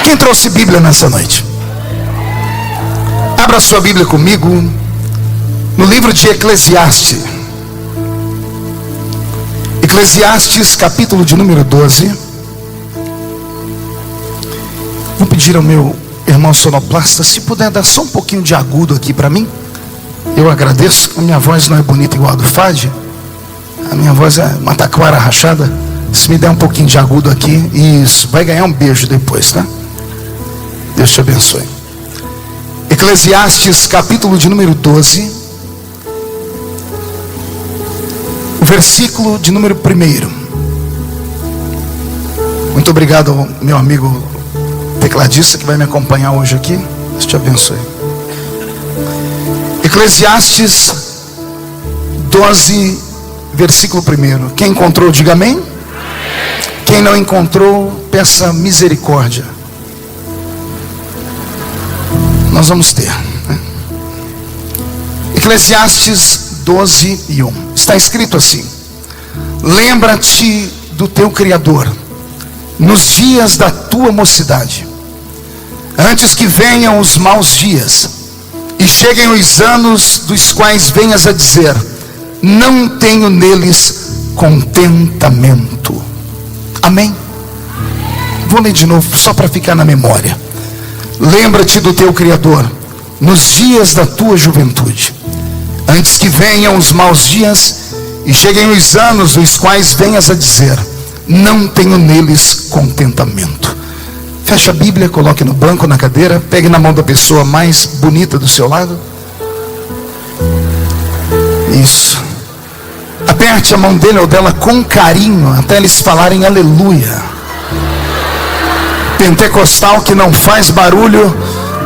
Quem trouxe Bíblia nessa noite? Abra sua Bíblia comigo no livro de Eclesiastes. Eclesiastes, capítulo de número 12. Vou pedir ao meu irmão sonoplasta, se puder dar só um pouquinho de agudo aqui para mim, eu agradeço. A minha voz não é bonita igual a do Fad, a minha voz é uma taquara rachada. Se me der um pouquinho de agudo aqui, isso, vai ganhar um beijo depois, tá? Deus te abençoe. Eclesiastes, capítulo de número 12, o versículo de número 1. Muito obrigado ao meu amigo tecladista que vai me acompanhar hoje aqui. Deus te abençoe. Eclesiastes 12, versículo 1. Quem encontrou, diga amém. Quem não encontrou, peça misericórdia. Nós vamos ter, né? Eclesiastes 12, 1. Está escrito assim: lembra-te do teu Criador nos dias da tua mocidade, antes que venham os maus dias e cheguem os anos dos quais venhas a dizer: não tenho neles contentamento. Amém? Vou ler de novo só para ficar na memória. Lembra-te do teu Criador nos dias da tua juventude, antes que venham os maus dias e cheguem os anos dos quais venhas a dizer: não tenho neles contentamento. Feche a Bíblia, coloque no banco, na cadeira, pegue na mão da pessoa mais bonita do seu lado. Isso. Aperte a mão dele ou dela com carinho, até eles falarem aleluia. Pentecostal que não faz barulho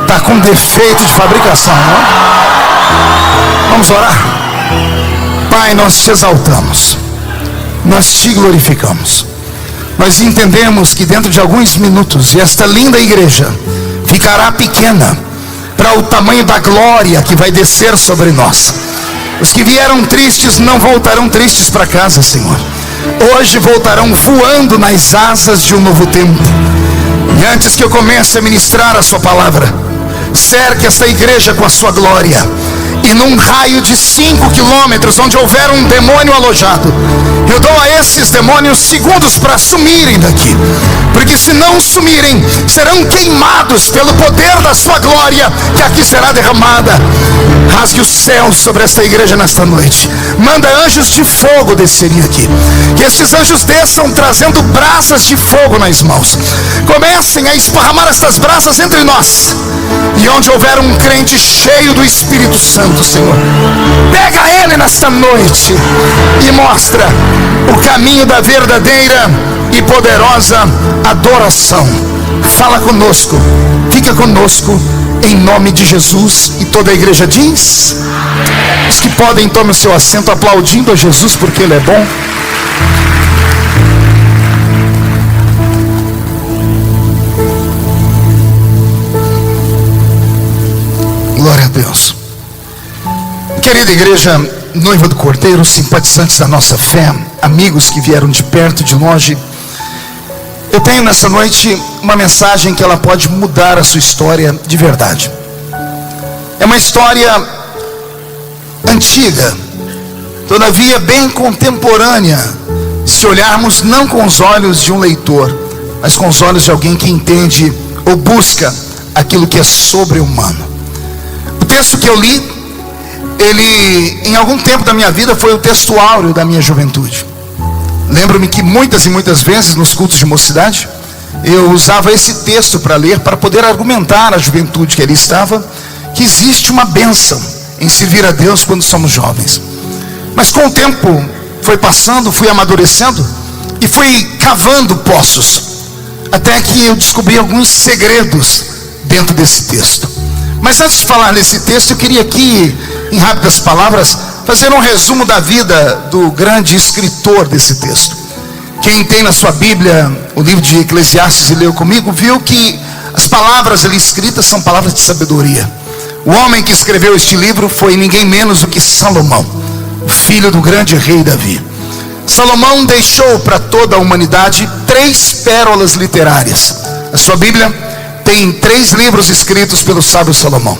está com defeito de fabricação, não? Vamos orar? Pai, nós te exaltamos, nós te glorificamos. Nós entendemos que dentro de alguns minutos esta linda igreja ficará pequena para o tamanho da glória que vai descer sobre nós. Os que vieram tristes não voltarão tristes para casa, Senhor. Hoje voltarão voando nas asas de um novo tempo. E antes que eu comece a ministrar a sua palavra, cerque esta igreja com a sua glória. E num raio de 5 quilômetros, onde houver um demônio alojado, eu dou a esses demônios segundos para sumirem daqui. Porque se não sumirem, serão queimados pelo poder da sua glória, que aqui será derramada. Rasgue o céu sobre esta igreja nesta noite. Manda anjos de fogo descerem aqui. Que estes anjos desçam trazendo brasas de fogo nas mãos. Comecem a esparramar estas brasas entre nós. E onde houver um crente cheio do Espírito Santo, Senhor, pega ele nesta noite e mostra o caminho da verdadeira e poderosa adoração. Fala conosco, fica conosco, em nome de Jesus. E toda a igreja diz: os que podem, tomem o seu assento aplaudindo a Jesus, porque Ele é bom. Glória a Deus. Querida igreja, noiva do Cordeiro, simpatizantes da nossa fé, amigos que vieram de perto e de longe, eu tenho nessa noite uma mensagem que ela pode mudar a sua história de verdade. É uma história antiga, todavia bem contemporânea, se olharmos não com os olhos de um leitor, mas com os olhos de alguém que entende ou busca aquilo que é sobre-humano. O texto que eu li, ele em algum tempo da minha vida foi o texto áureo da minha juventude. Lembro-me que muitas e muitas vezes nos cultos de mocidade eu usava esse texto para ler, para poder argumentar à juventude que ali estava, que existe uma bênção em servir a Deus quando somos jovens. Mas com o tempo foi passando, fui amadurecendo e fui cavando poços, até que eu descobri alguns segredos dentro desse texto. Mas antes de falar nesse texto, eu queria aqui, em rápidas palavras, fazer um resumo da vida do grande escritor desse texto. Quem tem na sua Bíblia o livro de Eclesiastes e leu comigo, viu que as palavras ali escritas são palavras de sabedoria. O homem que escreveu este livro foi ninguém menos do que Salomão, o filho do grande rei Davi. Salomão deixou para toda a humanidade 3 pérolas literárias. A sua Bíblia tem 3 livros escritos pelo sábio Salomão.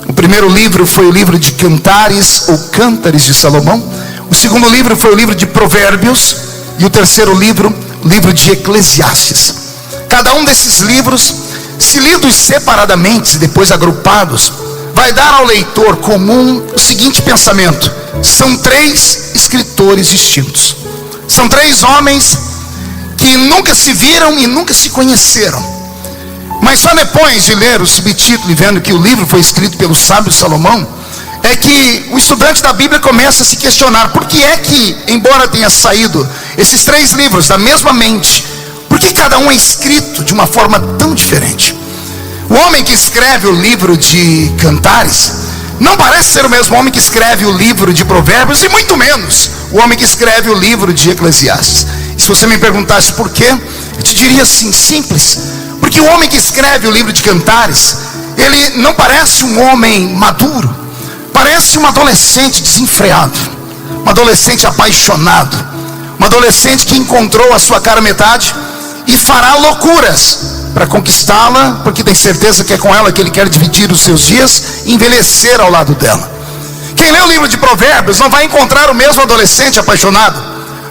O primeiro livro foi o livro de Cantares ou Cântares de Salomão. O segundo livro foi o livro de Provérbios. E o terceiro livro, o livro de Eclesiastes. Cada um desses livros, se lidos separadamente e depois agrupados, vai dar ao leitor comum o seguinte pensamento: são 3 escritores distintos. São 3 homens que nunca se viram e nunca se conheceram. Mas só depois de ler o subtítulo e vendo que o livro foi escrito pelo sábio Salomão, é que o estudante da Bíblia começa a se questionar: por que é que, embora tenha saído esses 3 livros da mesma mente, por que cada um é escrito de uma forma tão diferente? O homem que escreve o livro de Cantares não parece ser o mesmo homem que escreve o livro de Provérbios, e muito menos o homem que escreve o livro de Eclesiastes. E se você me perguntasse por quê, eu te diria assim: simples. Porque o homem que escreve o livro de Cantares, ele não parece um homem maduro, parece um adolescente desenfreado, um adolescente apaixonado, um adolescente que encontrou a sua cara metade e fará loucuras para conquistá-la, porque tem certeza que é com ela que ele quer dividir os seus dias e envelhecer ao lado dela. Quem lê o livro de Provérbios não vai encontrar o mesmo adolescente apaixonado,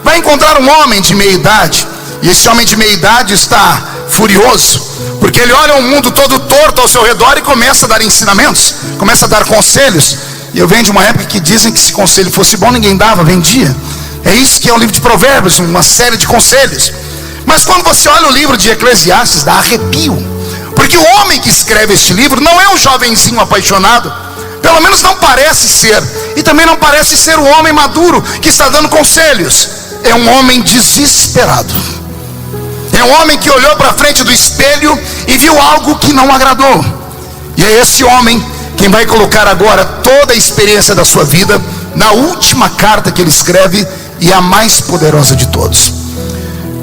vai encontrar um homem de meia idade. E esse homem de meia idade está furioso, porque ele olha o mundo todo torto ao seu redor e começa a dar ensinamentos, começa a dar conselhos. E eu venho de uma época que dizem que se conselho fosse bom, ninguém dava, vendia. É isso que é o livro de Provérbios, uma série de conselhos. Mas quando você olha o livro de Eclesiastes, dá arrepio, porque o homem que escreve este livro não é um jovenzinho apaixonado, pelo menos não parece ser, e também não parece ser um homem maduro que está dando conselhos. É um homem desesperado, é um homem que olhou para frente do espelho e viu algo que não agradou. E é esse homem quem vai colocar agora toda a experiência da sua vida na última carta que ele escreve, e a mais poderosa de todos.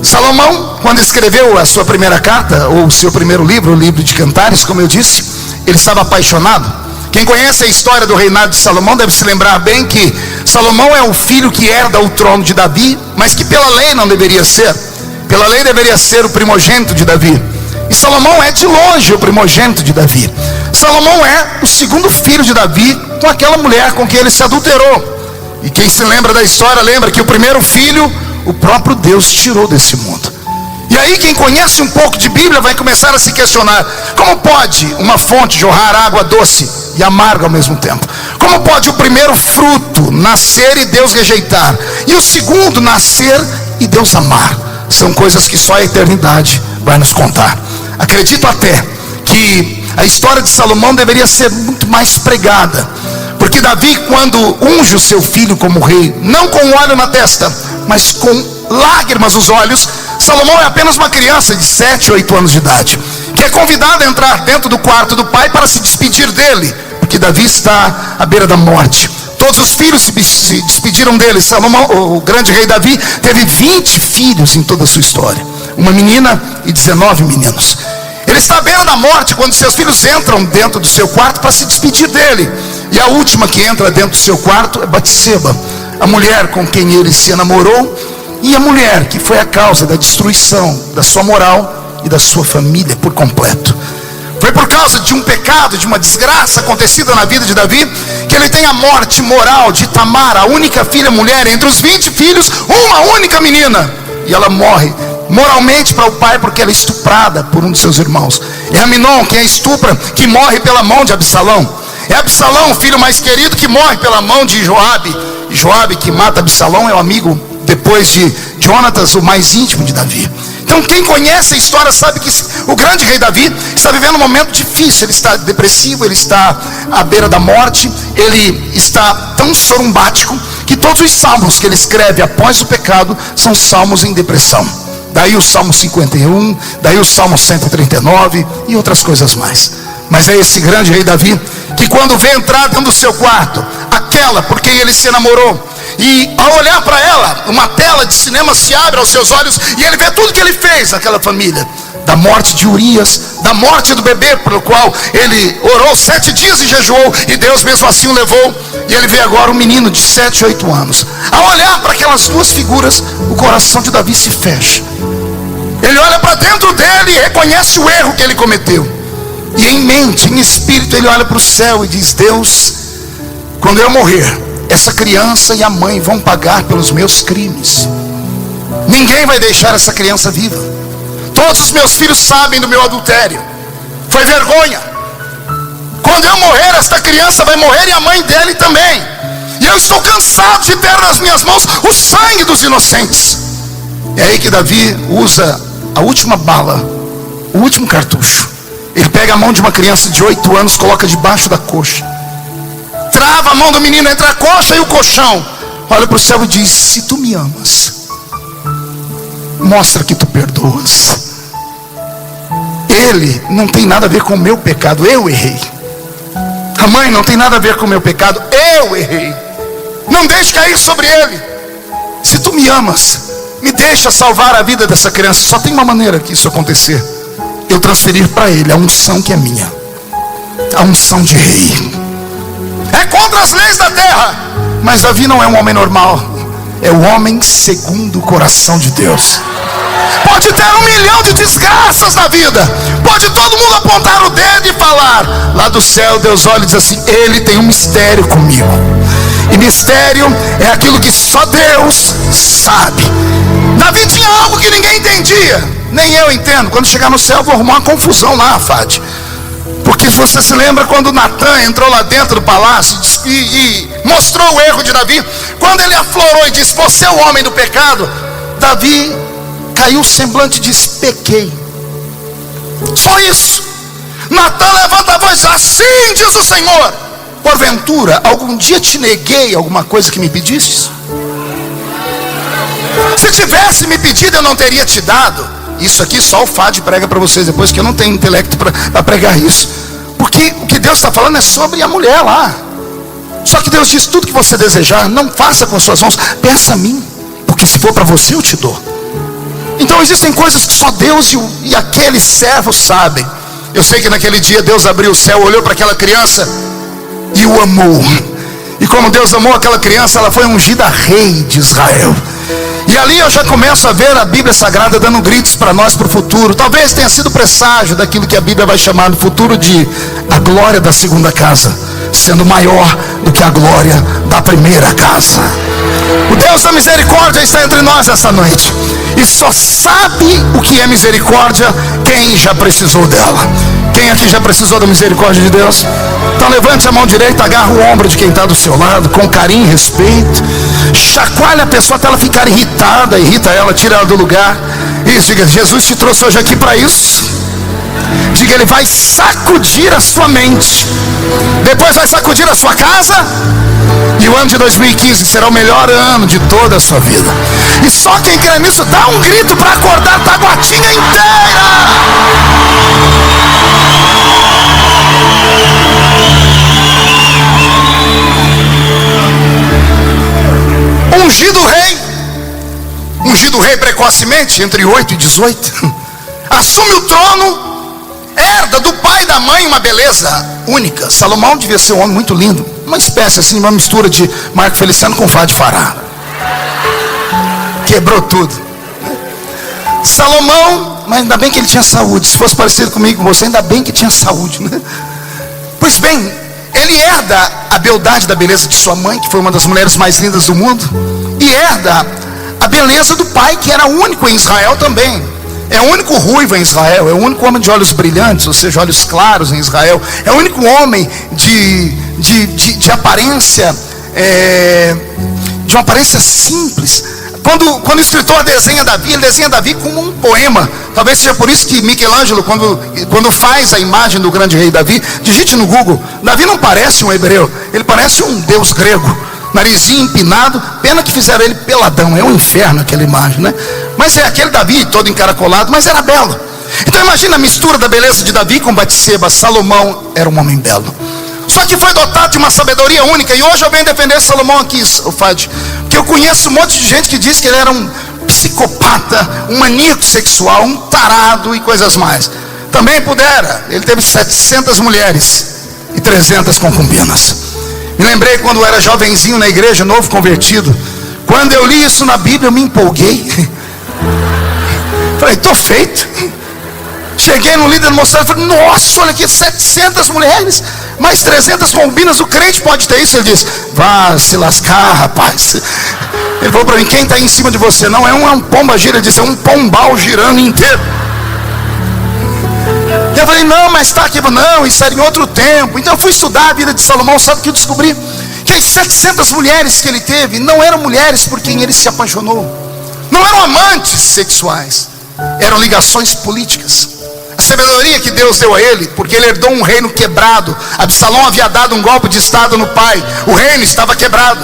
Salomão, quando escreveu a sua primeira carta, ou o seu primeiro livro, o livro de Cantares, como eu disse, ele estava apaixonado. Quem conhece a história do reinado de Salomão deve se lembrar bem que Salomão é o filho que herda o trono de Davi, mas que pela lei não deveria ser. Pela lei deveria ser o primogênito de Davi. E Salomão é de longe o primogênito de Davi. Salomão é o segundo filho de Davi com aquela mulher com quem ele se adulterou. E quem se lembra da história lembra que o primeiro filho o próprio Deus tirou desse mundo. E aí quem conhece um pouco de Bíblia vai começar a se questionar: como pode uma fonte jorrar água doce e amarga ao mesmo tempo? Como pode o primeiro fruto nascer e Deus rejeitar, e o segundo nascer e Deus amar? São coisas que só a eternidade vai nos contar. Acredito até que a história de Salomão deveria ser muito mais pregada, porque Davi, quando unge o seu filho como rei, não com óleo na testa, mas com lágrimas nos olhos, Salomão é apenas uma criança de 7, 8 anos de idade, que é convidado a entrar dentro do quarto do pai para se despedir dele, porque Davi está à beira da morte. Todos os filhos se despediram dele. Salomão, o grande rei Davi, teve 20 filhos em toda a sua história, uma menina e 19 meninos. Ele está à beira da morte quando seus filhos entram dentro do seu quarto para se despedir dele. E a última que entra dentro do seu quarto é Batseba, a mulher com quem ele se namorou, e a mulher que foi a causa da destruição da sua moral e da sua família por completo. Foi por causa de um pecado, de uma desgraça acontecida na vida de Davi, que ele tem a morte moral de Tamar, a única filha mulher entre os 20 filhos, uma única menina, e ela morre moralmente para o pai porque ela é estuprada por um de seus irmãos. É Aminon quem a estupra, que morre pela mão de Absalão. É Absalão, o filho mais querido, que morre pela mão de Joabe. E Joabe, que mata Absalão, é o amigo depois de Jonatas, o mais íntimo de Davi. Então quem conhece a história sabe que o grande rei Davi está vivendo um momento difícil. Ele está depressivo, ele está à beira da morte, ele está tão sorumbático que todos os salmos que ele escreve após o pecado são salmos em depressão. Daí o Salmo 51, daí o Salmo 139 e outras coisas mais. Mas é esse grande rei Davi que, quando vê entrar dentro do seu quarto aquela por quem ele se namorou, e ao olhar para ela, uma tela de cinema se abre aos seus olhos e ele vê tudo que ele fez naquela família, da morte de Urias, da morte do bebê pelo qual ele orou 7 dias e jejuou, e Deus mesmo assim o levou, e ele vê agora um menino de 7, 8 anos. Ao olhar para aquelas duas figuras, o coração de Davi se fecha. Ele olha para dentro dele e reconhece o erro que ele cometeu. E em mente, em espírito, ele olha para o céu e diz: Deus, quando eu morrer, essa criança e a mãe vão pagar pelos meus crimes. Ninguém vai deixar essa criança viva. Todos os meus filhos sabem do meu adultério. Foi vergonha. Quando eu morrer, esta criança vai morrer e a mãe dele também. E eu estou cansado de ter nas minhas mãos o sangue dos inocentes. É aí que Davi usa a última bala, o último cartucho. Ele pega a mão de uma criança de 8 anos, coloca debaixo da coxa, trava a mão do menino entre a coxa e o colchão, olha para o céu e diz: se tu me amas, mostra que tu perdoas. Ele não tem nada a ver com o meu pecado, eu errei. A mãe não tem nada a ver com o meu pecado, eu errei. Não deixe cair sobre ele. Se tu me amas, me deixa salvar a vida dessa criança. Só tem uma maneira que isso acontecer: eu transferir para ele a unção que é minha, a unção de rei. É contra as leis da terra, mas Davi não é um homem normal, é o homem segundo o coração de Deus. Pode ter 1 milhão de desgraças na vida, pode todo mundo apontar o dedo e falar, lá do céu Deus olha e diz assim: ele tem um mistério comigo. E mistério é aquilo que só Deus sabe. Davi tinha algo que ninguém entendia, nem eu entendo. Quando chegar no céu eu vou arrumar uma confusão lá, Fátima. Porque você se lembra quando Natan entrou lá dentro do palácio e mostrou o erro de Davi? Quando ele aflorou e disse: você é o homem do pecado, Davi caiu o semblante e disse: pequei. Só isso. Natan levanta a voz: assim diz o Senhor, porventura algum dia te neguei alguma coisa que me pedistes? Se tivesse me pedido, eu não teria te dado. Isso aqui só o Fad prega para vocês depois, que eu não tenho intelecto para pregar isso. Porque o que Deus está falando é sobre a mulher lá. Só que Deus diz: tudo que você desejar, não faça com suas mãos, peça a mim, porque se for para você eu te dou. Então existem coisas que só Deus e aquele servo sabem. Eu sei que naquele dia Deus abriu o céu, olhou para aquela criança e o amou. E como Deus amou aquela criança, ela foi ungida rei de Israel. E ali eu já começo a ver a Bíblia Sagrada dando gritos para nós para o futuro. Talvez tenha sido presságio daquilo que a Bíblia vai chamar no futuro de a glória da segunda casa sendo maior do que a glória da primeira casa. O Deus da misericórdia está entre nós esta noite. E só sabe o que é misericórdia quem já precisou dela. Quem aqui já precisou da misericórdia de Deus? Então levante a mão direita, agarra o ombro de quem está do seu lado, com carinho e respeito. Chacoalha a pessoa até ela ficar irritada, irrita ela, tira ela do lugar. E diga: Jesus te trouxe hoje aqui para isso. Diga: ele vai sacudir a sua mente, depois vai sacudir a sua casa. E o ano de 2015 será o melhor ano de toda a sua vida. E só quem crê nisso dá um grito para acordar Taguatinga inteira. Ungido rei precocemente, entre 8 e 18, assume o trono, herda do pai e da mãe uma beleza única. Salomão devia ser um homem muito lindo, uma espécie assim, uma mistura de Marco Feliciano com Fá de Fará. Quebrou tudo. Salomão, mas ainda bem que ele tinha saúde. Se fosse parecido comigo, com você, ainda bem que tinha saúde, né? Pois bem, ele herda a beldade da beleza de sua mãe, que foi uma das mulheres mais lindas do mundo, e herda a beleza do pai, que era único em Israel também. É o único ruivo em Israel, é o único homem de olhos brilhantes, ou seja, olhos claros em Israel. É o único homem de aparência, de uma aparência simples. Quando o escritor desenha Davi, ele desenha Davi como um poema. Talvez seja por isso que Michelangelo, quando faz a imagem do grande rei Davi, digite no Google: Davi não parece um hebreu, ele parece um deus grego. Narizinho empinado, pena que fizeram ele peladão, é um inferno aquela imagem, né? Mas é aquele Davi todo encaracolado, mas era belo. Então imagina a mistura da beleza de Davi com Batseba. Salomão era um homem belo, só que foi dotado de uma sabedoria única. E hoje eu venho defender Salomão aqui, o Fad, porque eu conheço um monte de gente que diz que ele era um psicopata, um maníaco sexual, um tarado e coisas mais. Também pudera, ele teve 700 mulheres e 300 concubinas. Me lembrei quando eu era jovenzinho na igreja, novo convertido. Quando eu li isso na Bíblia, eu me empolguei. Falei: estou feito. Cheguei no líder mostrando, falei, nossa, olha aqui, 700 mulheres, mais 300 concubinas, o crente pode ter isso? Ele disse, vá se lascar, rapaz. Ele falou para mim, quem está aí em cima de você? Não é um pomba gira, ele disse, é um pombal girando inteiro. Eu falei, não, mas está aqui, não, isso era em outro tempo. Então eu fui estudar a vida de Salomão, sabe o que eu descobri? Que as 700 mulheres que ele teve, não eram mulheres por quem ele se apaixonou, não eram amantes sexuais, eram ligações políticas. A sabedoria que Deus deu a ele, porque ele herdou um reino quebrado. Absalão havia dado um golpe de estado no pai, o reino estava quebrado.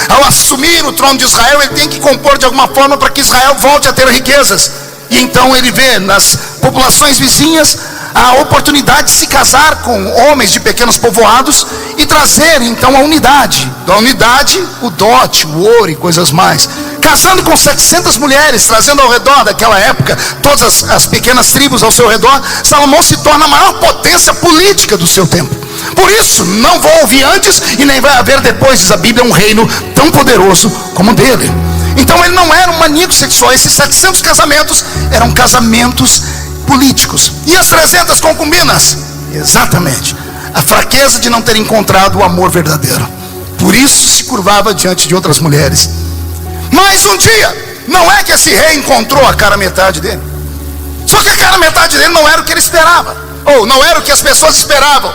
Ao assumir o trono de Israel, ele tem que compor de alguma forma para que Israel volte a ter riquezas. E então ele vê nas populações vizinhas a oportunidade de se casar com homens de pequenos povoados e trazer então a unidade. Da unidade, o dote, o ouro e coisas mais. Casando com 700 mulheres, trazendo ao redor daquela época todas as pequenas tribos ao seu redor, Salomão se torna a maior potência política do seu tempo. Por isso, não vou ouvir antes e nem vai haver depois, diz a Bíblia, um reino tão poderoso como o dele. Então ele não era um maníaco sexual. Esses 700 casamentos eram casamentos políticos. E as 300 concubinas? Exatamente, a fraqueza de não ter encontrado o amor verdadeiro. Por isso se curvava diante de outras mulheres. Mas um dia, não é que esse rei encontrou a cara metade dele. Só que a cara metade dele não era o que ele esperava, ou não era o que as pessoas esperavam.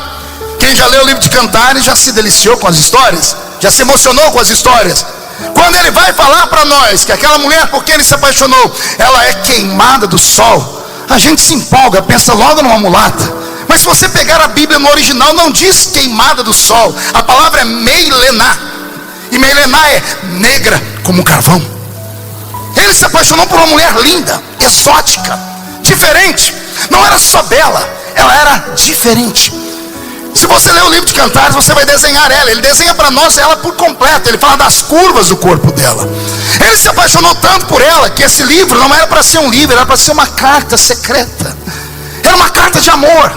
Quem já leu o livro de Cantares já se deliciou com as histórias, já se emocionou com as histórias. Quando ele vai falar para nós que aquela mulher por quem ele se apaixonou, ela é queimada do sol, a gente se empolga, pensa logo numa mulata. Mas se você pegar a Bíblia no original, não diz queimada do sol, a palavra é meilená. E meilená é negra como carvão. Ele se apaixonou por uma mulher linda, exótica, diferente. Não era só bela, ela era diferente. Se você ler o livro de Cantares, você vai desenhar ela. Ele desenha para nós ela por completo. Ele fala das curvas do corpo dela. Ele se apaixonou tanto por ela que esse livro não era para ser um livro, era para ser uma carta secreta. Era uma carta de amor.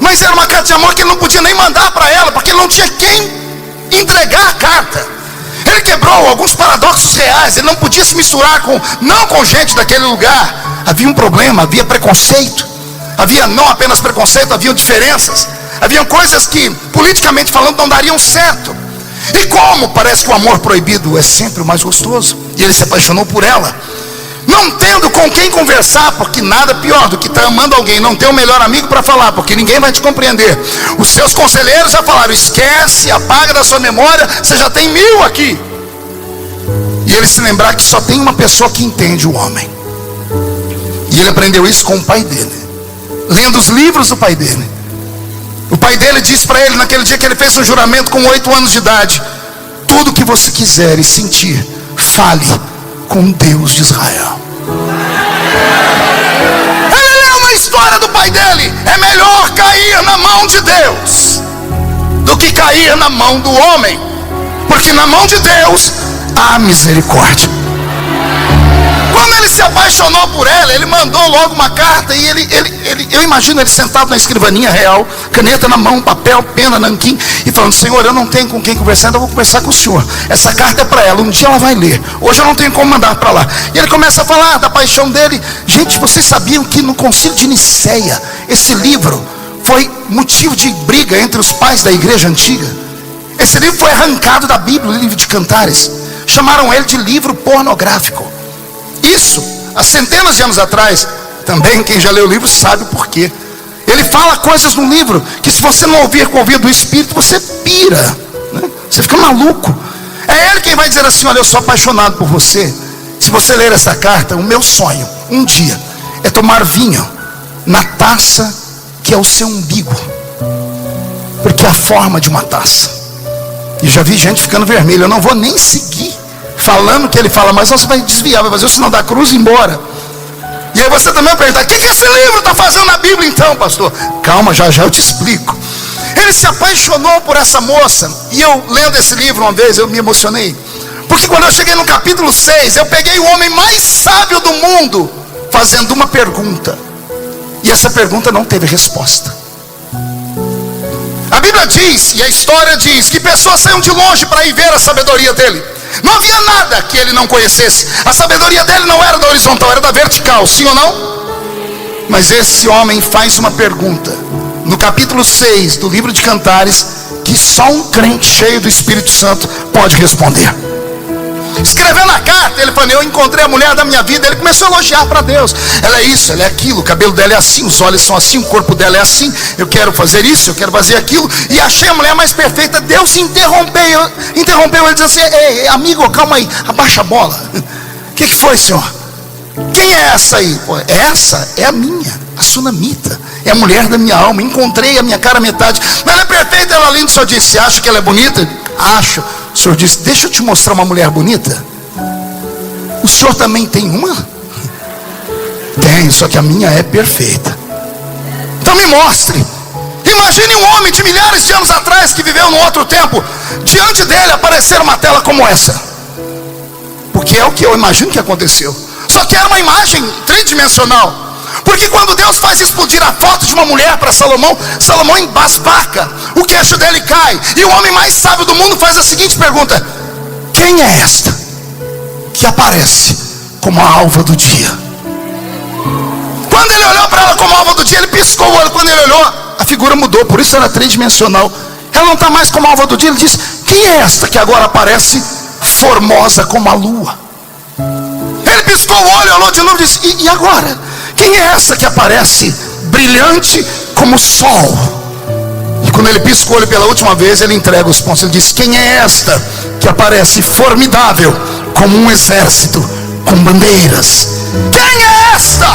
Mas era uma carta de amor que ele não podia nem mandar para ela, porque ele não tinha quem entregar a carta. Ele quebrou alguns paradoxos reais. Ele não podia se misturar com gente daquele lugar. Havia um problema, havia preconceito. Havia não apenas preconceito, haviam diferenças. Haviam coisas que, politicamente falando, não dariam certo. E como parece que o amor proibido é sempre o mais gostoso, e ele se apaixonou por ela, não tendo com quem conversar, porque nada pior do que estar amando alguém, não ter um melhor amigo para falar, porque ninguém vai te compreender. Os seus conselheiros já falaram, esquece, apaga da sua memória, você já tem 1000 aqui. E ele se lembrar que só tem uma pessoa que entende o homem. E ele aprendeu isso com o pai dele, lendo os livros do pai dele. O pai dele disse para ele, naquele dia que ele fez um juramento com 8 anos de idade, tudo que você quiser e sentir, fale com Deus de Israel. Ele leu uma história do pai dele. É melhor cair na mão de Deus do que cair na mão do homem, porque na mão de Deus há misericórdia. Quando ele se apaixonou por ela, ele mandou logo uma carta. E eu imagino ele sentado na escrivaninha real, caneta na mão, papel, pena, nanquim, e falando, Senhor, eu não tenho com quem conversar, então eu vou conversar com o Senhor. Essa carta é para ela, um dia ela vai ler, hoje eu não tenho como mandar para lá. E ele começa a falar da paixão dele. Gente, vocês sabiam que no concílio de Niceia, esse livro foi motivo de briga entre os pais da igreja antiga? Esse livro foi arrancado da Bíblia, o livro de Cantares. Chamaram ele de livro pornográfico. Isso, há centenas de anos atrás. Também quem já leu o livro sabe o porquê. Ele fala coisas no livro que, se você não ouvir com o ouvido do Espírito, você pira, né? Você fica maluco. É ele quem vai dizer assim, olha, eu sou apaixonado por você. Se você ler essa carta, o meu sonho, um dia, é tomar vinho na taça que é o seu umbigo, porque é a forma de uma taça. E já vi gente ficando vermelha. Eu não vou nem seguir falando o que ele fala, mas você vai desviar, vai fazer o sinal da cruz e ir embora. E aí você também vai perguntar, o que esse livro está fazendo na Bíblia então, pastor? Calma, já eu te explico. Ele se apaixonou por essa moça. E eu, lendo esse livro uma vez, eu me emocionei, porque quando eu cheguei no capítulo 6, eu peguei o homem mais sábio do mundo fazendo uma pergunta, e essa pergunta não teve resposta. A Bíblia diz, e a história diz, que pessoas saíam de longe para ir ver a sabedoria dele. Não havia nada que ele não conhecesse. A sabedoria dele não era da horizontal, era da vertical, sim ou não? Mas esse homem faz uma pergunta no capítulo 6 do livro de Cantares, que só um crente cheio do Espírito Santo pode responder. Escrevendo a carta, ele falou: eu encontrei a mulher da minha vida. Ele começou a elogiar para Deus. Ela é isso, ela é aquilo, o cabelo dela é assim, os olhos são assim, o corpo dela é assim. Eu quero fazer isso, eu quero fazer aquilo. E achei a mulher mais perfeita. Deus interrompeu ele disse assim: ei, amigo, calma aí, abaixa a bola. O que foi, Senhor? Quem é essa aí? Pô, essa é a minha, a sunamita, é a mulher da minha alma. Encontrei a minha cara metade. Não, ela é perfeita, ela é linda. O Senhor disse: acha que ela é bonita? Acho. O Senhor disse: deixa eu te mostrar uma mulher bonita. O Senhor também tem uma? Tem, só que a minha é perfeita. Então me mostre. Imagine um homem de milhares de anos atrás, que viveu num outro tempo. Diante dele aparecer uma tela como essa, porque é o que eu imagino que aconteceu. Só que era uma imagem tridimensional. Porque quando Deus faz explodir a foto de uma mulher para Salomão, Salomão embasbaca, o queixo dele cai. E o homem mais sábio do mundo faz a seguinte pergunta: quem é esta que aparece como a alva do dia? Quando ele olhou para ela como a alva do dia, ele piscou o olho. Quando ele olhou, a figura mudou, por isso era tridimensional. Ela não está mais como a alva do dia. Ele disse: quem é esta que agora aparece formosa como a lua? Ele piscou o olho, olhou de novo e disse: e agora? Quem é essa que aparece brilhante como o sol? E quando ele pisca o olho pela última vez, ele entrega os pontos. Ele diz: quem é esta que aparece formidável como um exército com bandeiras? Quem é esta?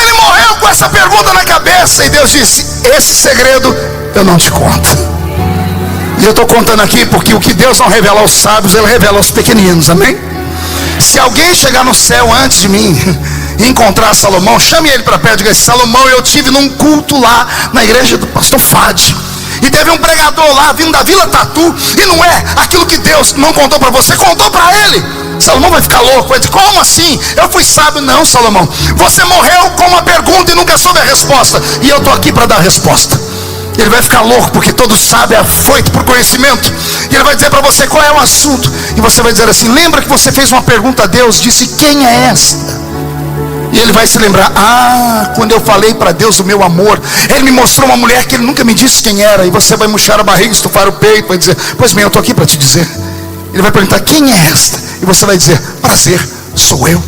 Ele morreu com essa pergunta na cabeça. E Deus disse: esse segredo eu não te conto. E eu estou contando aqui porque o que Deus não revela aos sábios, Ele revela aos pequeninos, amém? Se alguém chegar no céu antes de mim e encontrar Salomão, chame ele para perto e diga: Salomão, eu tive num culto lá na igreja do pastor Fade, e teve um pregador lá vindo da Vila Tatu, e não é aquilo que Deus não contou para você, contou para ele. Salomão vai ficar louco, vai dizer: como assim? Eu fui sábio. Não, Salomão, você morreu com uma pergunta e nunca soube a resposta, e eu estou aqui para dar a resposta. Ele vai ficar louco, porque todo sábio é afoito por conhecimento. E ele vai dizer para você qual é o assunto. E você vai dizer assim: lembra que você fez uma pergunta a Deus, disse: quem é esta? E ele vai se lembrar: ah, quando eu falei para Deus o meu amor, Ele me mostrou uma mulher que Ele nunca me disse quem era. E você vai murchar a barriga, estufar o peito, vai dizer: pois bem, eu estou aqui para te dizer. Ele vai perguntar: quem é esta? E você vai dizer: prazer, sou eu.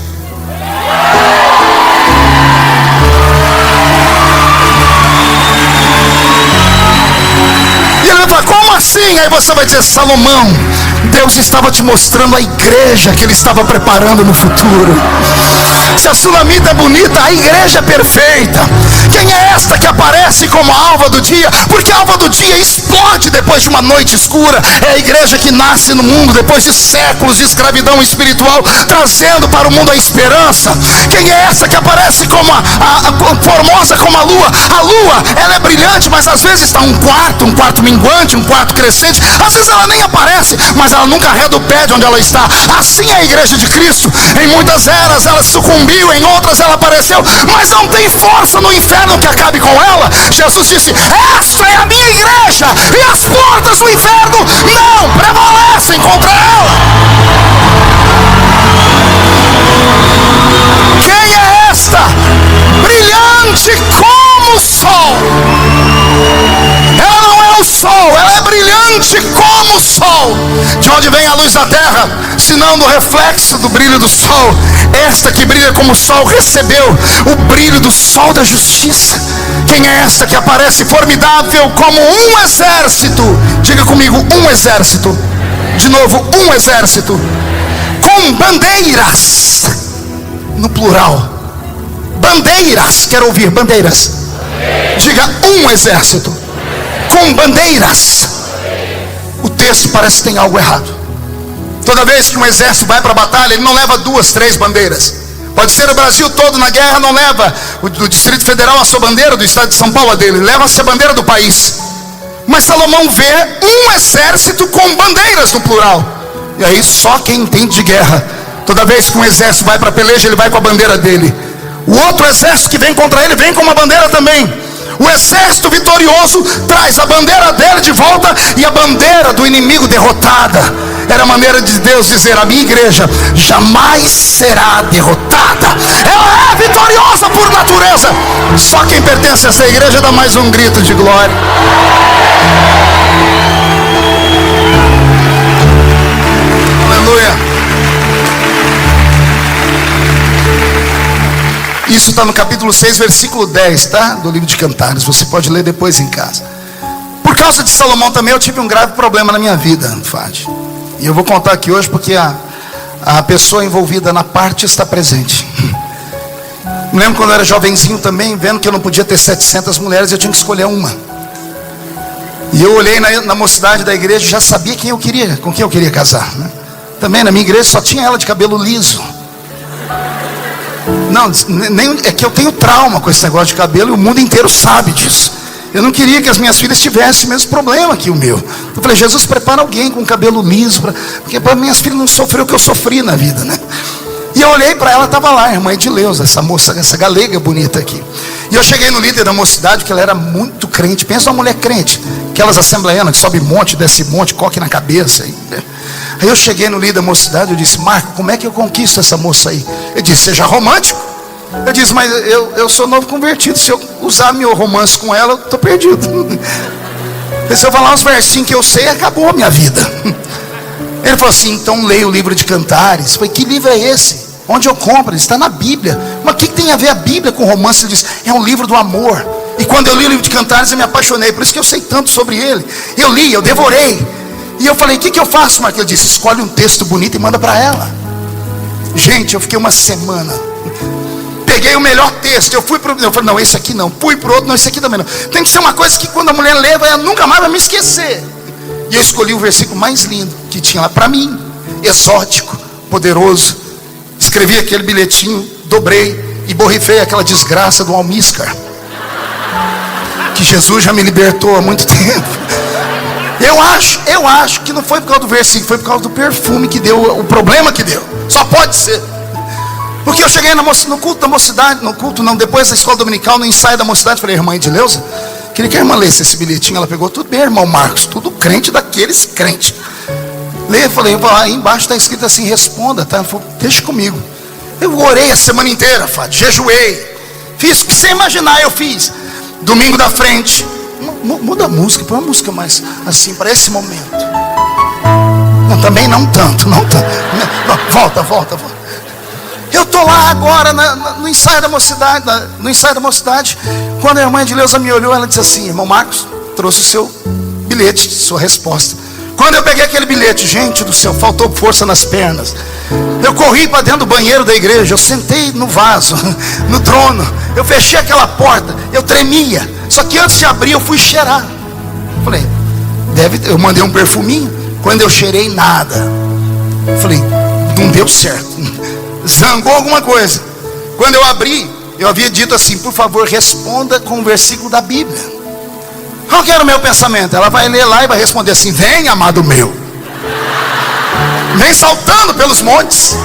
E ele vai falar: como assim? Aí você vai dizer: Salomão, Deus estava te mostrando a igreja que Ele estava preparando no futuro. Se a sunamita é bonita, a igreja é perfeita. Quem é esta que aparece como a alva do dia? Porque a alva do dia explode depois de uma noite escura. É a igreja que nasce no mundo depois de séculos de escravidão espiritual, trazendo para o mundo a esperança. Quem é essa que aparece como formosa como a lua? A lua, ela é brilhante, mas às vezes está um quarto minguante, um quarto crescente. Às vezes ela nem aparece, mas ela nunca arreda o pé de onde ela está. Assim é a igreja de Cristo. Em muitas eras ela sucumbiu, em outras ela apareceu, mas não tem força no inferno que acabe com ela. Jesus disse: esta é a minha igreja, e as portas do inferno não prevalecem contra ela. Quem é esta? Brilhante como o sol. Ela não é o sol, ela é brilhante como o sol. De onde vem a luz da terra, senão do reflexo do brilho do sol? Esta que brilha como o sol recebeu o brilho do sol da justiça. Quem é esta que aparece formidável como um exército? Diga comigo: um exército. De novo: um exército, com bandeiras, no plural. Bandeiras, quero ouvir: bandeiras. Diga: um exército com bandeiras. O texto parece que tem algo errado. Toda vez que um exército vai para a batalha, ele não leva 2, 3 bandeiras. Pode ser o Brasil todo na guerra, não leva do Distrito Federal a sua bandeira, do estado de São Paulo a dele, leva-se a bandeira do país. Mas Salomão vê um exército com bandeiras no plural. E aí só quem entende de guerra, toda vez que um exército vai para a peleja, ele vai com a bandeira dele. O outro exército que vem contra ele vem com uma bandeira também. O exército vitorioso traz a bandeira dele de volta e a bandeira do inimigo derrotada. Era a maneira de Deus dizer: a minha igreja jamais será derrotada, ela é vitoriosa por natureza. Só quem pertence a essa igreja dá mais um grito de glória. Aleluia. Isso está no capítulo 6, versículo 10, tá? Do livro de Cantares. Você pode ler depois em casa. Por causa de Salomão também eu tive um grave problema na minha vida, Fábio. E eu vou contar aqui hoje porque a pessoa envolvida na parte está presente. Me lembro quando eu era jovenzinho também, vendo que eu não podia ter 700 mulheres, eu tinha que escolher uma. E eu olhei na mocidade da igreja e já sabia quem eu queria, com quem eu queria casar, né? Também na minha igreja só tinha ela de cabelo liso. Não, nem, é que eu tenho trauma com esse negócio de cabelo e o mundo inteiro sabe disso. Eu não queria que as minhas filhas tivessem o mesmo problema que o meu. Eu falei: Jesus, prepara alguém com cabelo liso, porque para minhas filhas não sofreu o que eu sofri na vida, né? E eu olhei para ela, estava lá a irmã Edileuza, essa moça, essa galega bonita aqui. E eu cheguei no líder da mocidade, que ela era muito crente. Pensa uma mulher crente, aquelas assembleianas que sobe monte, desce monte, coque na cabeça. Aí eu cheguei no líder da mocidade, eu disse: Marco, como é que eu conquisto essa moça aí? Ele disse: seja romântico. Eu disse: mas eu sou novo convertido, se eu usar meu romance com ela, eu estou perdido. Se eu falar uns versinhos que eu sei, acabou a minha vida. Ele falou assim: então leia o livro de Cantares. Eu falei: que livro é esse? Onde eu compro? Ele está na Bíblia. Mas o que tem a ver a Bíblia com romance? Ele disse: é um livro do amor. E quando eu li o livro de Cantares, eu me apaixonei. Por isso que eu sei tanto sobre ele. Eu li, eu devorei. E eu falei: o que eu faço, Marco? Ele disse: escolhe um texto bonito e manda para ela. Gente, eu fiquei uma semana. Peguei o melhor texto. Eu falei: não, esse aqui não. Fui para o outro: não, esse aqui também não. Tem que ser uma coisa que quando a mulher lê, ela nunca mais vai me esquecer. E eu escolhi o versículo mais lindo que tinha lá para mim, exótico, poderoso. Escrevi aquele bilhetinho, dobrei e borrifei aquela desgraça do almíscar, que Jesus já me libertou há muito tempo. Eu acho que não foi por causa do versículo, foi por causa do perfume que deu, o problema que deu. Só pode ser. Porque eu cheguei no culto da mocidade, depois da escola dominical, no ensaio da mocidade, falei: irmã Edileuza, queria que a irmã lesse esse bilhetinho. Ela pegou: tudo bem, irmão Marcos, tudo crente daqueles crentes. Leia, falei: aí embaixo está escrito assim: responda, tá? Ela falou: deixa comigo. Eu orei a semana inteira, Fábio, jejuei, fiz o que você imaginar, eu fiz. Domingo da frente, muda a música, põe uma música mais assim, para esse momento. Não, também não tanto, não, volta. Eu estou lá agora no ensaio da mocidade, quando a irmã Edileuza me olhou, ela disse assim: irmão Marcos, trouxe o seu bilhete, sua resposta. Quando eu peguei aquele bilhete, gente do céu, faltou força nas pernas. Eu corri para dentro do banheiro da igreja, eu sentei no vaso, no trono, eu fechei aquela porta, eu tremia. Só que antes de abrir, eu fui cheirar. Falei: eu mandei um perfuminho. Quando eu cheirei, nada. Falei: não deu certo, zangou alguma coisa. Quando eu abri, eu havia dito assim: por favor, responda com um versículo da Bíblia. Qual que era o meu pensamento? Ela vai ler lá e vai responder assim: vem, amado meu, vem saltando pelos montes,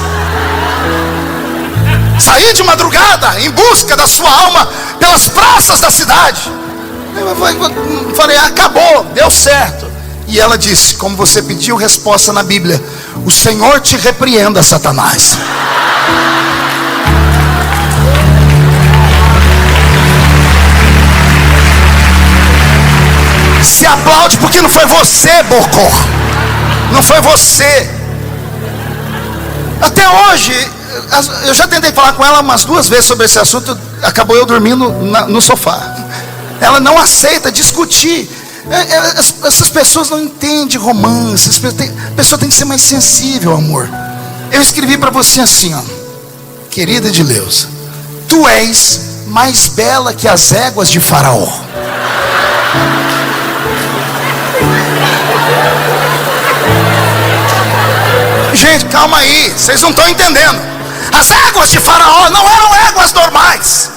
saí de madrugada em busca da sua alma pelas praças da cidade. Eu falei: acabou, deu certo. E ela disse: como você pediu resposta na Bíblia, o Senhor te repreenda, Satanás. Se aplaude porque não foi você, Bocó. Não foi você. Até hoje, eu já tentei falar com ela umas 2 vezes sobre esse assunto. Acabou eu dormindo no sofá. Ela não aceita discutir. Essas pessoas não entendem romance. A pessoa tem que ser mais sensível, amor. Eu escrevi para você assim, ó: querida Edileuza, tu és mais bela que as éguas de Faraó. Gente, calma aí, vocês não estão entendendo. As éguas de Faraó não eram éguas normais.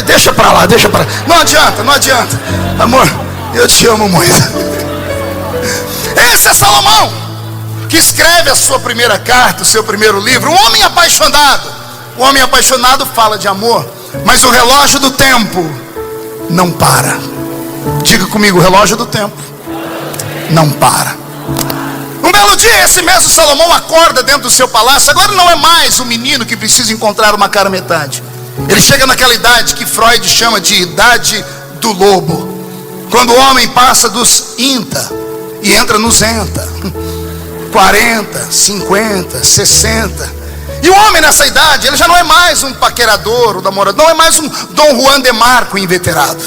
Deixa pra lá. Não adianta. Amor, eu te amo muito. Esse é Salomão, que escreve a sua primeira carta, o seu primeiro livro. Um homem apaixonado. O homem apaixonado fala de amor, mas o relógio do tempo não para. Diga comigo: o relógio do tempo não para. Um belo dia, esse mesmo Salomão acorda dentro do seu palácio. Agora não é mais um menino que precisa encontrar uma cara metade. Ele chega naquela idade que Freud chama de idade do lobo, quando o homem passa dos INTA e entra nos ENTA, 40, 50, 60. E o homem nessa idade, ele já não é mais um paquerador, um namorador, não é mais um Dom Juan de Marco inveterado.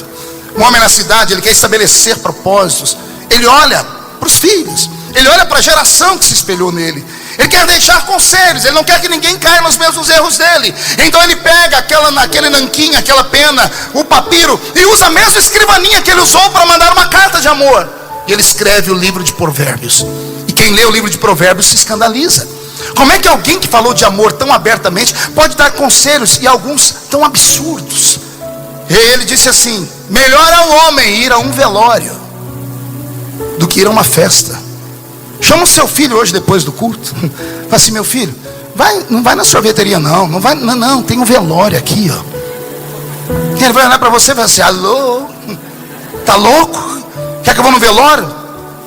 O homem nessa idade, ele quer estabelecer propósitos. Ele olha para os filhos, ele olha para a geração que se espelhou nele. Ele quer deixar conselhos, ele não quer que ninguém caia nos mesmos erros dele. Então ele pega aquele nanquim, aquela pena, o papiro, e usa a mesma escrivaninha que ele usou para mandar uma carta de amor. E ele escreve o livro de Provérbios. E quem lê o livro de Provérbios se escandaliza. Como é que alguém que falou de amor tão abertamente pode dar conselhos, e alguns tão absurdos? E ele disse assim: melhor é um homem ir a um velório do que ir a uma festa. Chama o seu filho hoje depois do culto. Fala assim: meu filho, não vai na sorveteria não, tem um velório aqui, ó. Ele vai olhar para você e vai assim: alô, tá louco? Quer que eu vou no velório?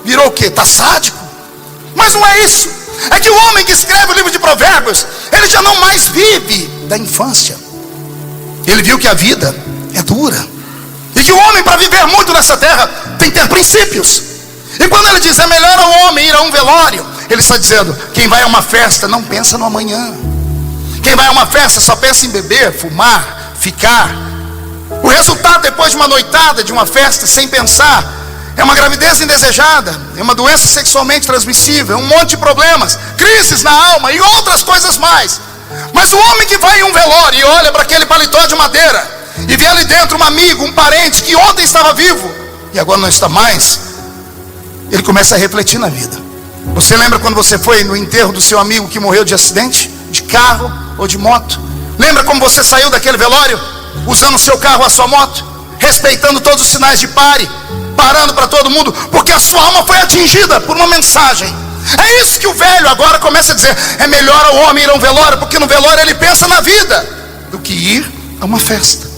Virou o quê? Tá sádico? Mas não é isso. É que o homem que escreve o livro de Provérbios, ele já não mais vive da infância. Ele viu que a vida é dura, e que o homem, para viver muito nessa terra, tem que ter princípios. E quando ele diz é melhor ao homem ir a um velório, ele está dizendo: quem vai a uma festa não pensa no amanhã. Quem vai a uma festa só pensa em beber, fumar, ficar. O resultado depois de uma noitada, de uma festa, sem pensar, é uma gravidez indesejada, é uma doença sexualmente transmissível, é um monte de problemas, crises na alma e outras coisas mais. Mas o homem que vai em um velório e olha para aquele paletó de madeira e vê ali dentro um amigo, um parente que ontem estava vivo e agora não está mais, ele começa a refletir na vida. Você lembra quando você foi no enterro do seu amigo que morreu de acidente, de carro ou de moto? Lembra como você saiu daquele velório, usando o seu carro, a sua moto, respeitando todos os sinais de pare, parando para todo mundo, porque a sua alma foi atingida por uma mensagem. É isso que o velho agora começa a dizer: é melhor o homem ir a um velório, porque no velório ele pensa na vida, do que ir a uma festa.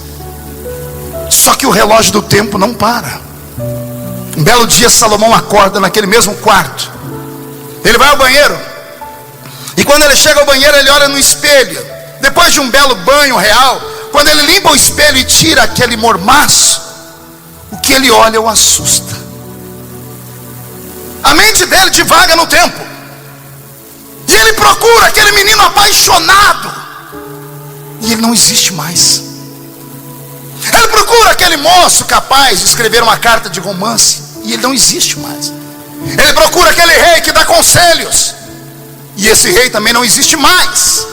Só que o relógio do tempo não para. Um belo dia Salomão acorda naquele mesmo quarto. Ele vai ao banheiro, e quando ele chega ao banheiro, ele olha no espelho. Depois de um belo banho real, quando ele limpa o espelho e tira aquele mormaço, o que ele olha o assusta. A mente dele divaga no tempo, e ele procura aquele menino apaixonado, e ele não existe mais. Ele procura aquele moço capaz de escrever uma carta de romance, e ele não existe mais. Ele procura aquele rei que dá conselhos, e esse rei também não existe mais.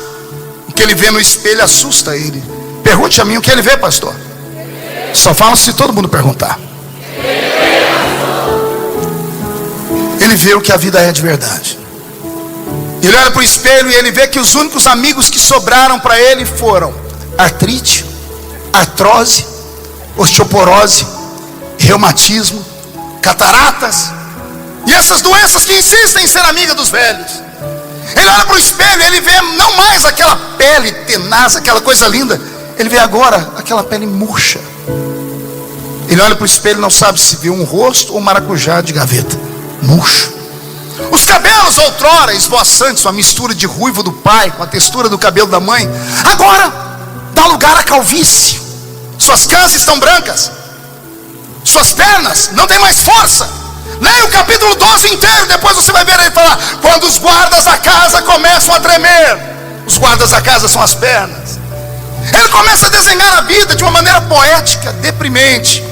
O que ele vê no espelho assusta ele. Pergunte a mim o que ele vê, pastor. Só fala se todo mundo perguntar. Ele vê o que a vida é de verdade. Ele olha para o espelho e ele vê que os únicos amigos que sobraram para ele foram artrite, artrose, osteoporose, reumatismo, cataratas e essas doenças que insistem em ser amiga dos velhos. Ele olha para o espelho e ele vê não mais aquela pele tenaz, aquela coisa linda. Ele vê agora aquela pele murcha. Ele olha para o espelho e não sabe se vê um rosto ou maracujá de gaveta, murcho. Os cabelos outrora esvoaçantes, uma mistura de ruivo do pai com a textura do cabelo da mãe, agora dá lugar à calvície. Suas casas estão brancas, suas pernas não têm mais força. Leia o capítulo 12 inteiro, depois você vai ver ele falar: quando os guardas da casa começam a tremer. Os guardas da casa são as pernas. Ele começa a desenhar a vida de uma maneira poética, deprimente.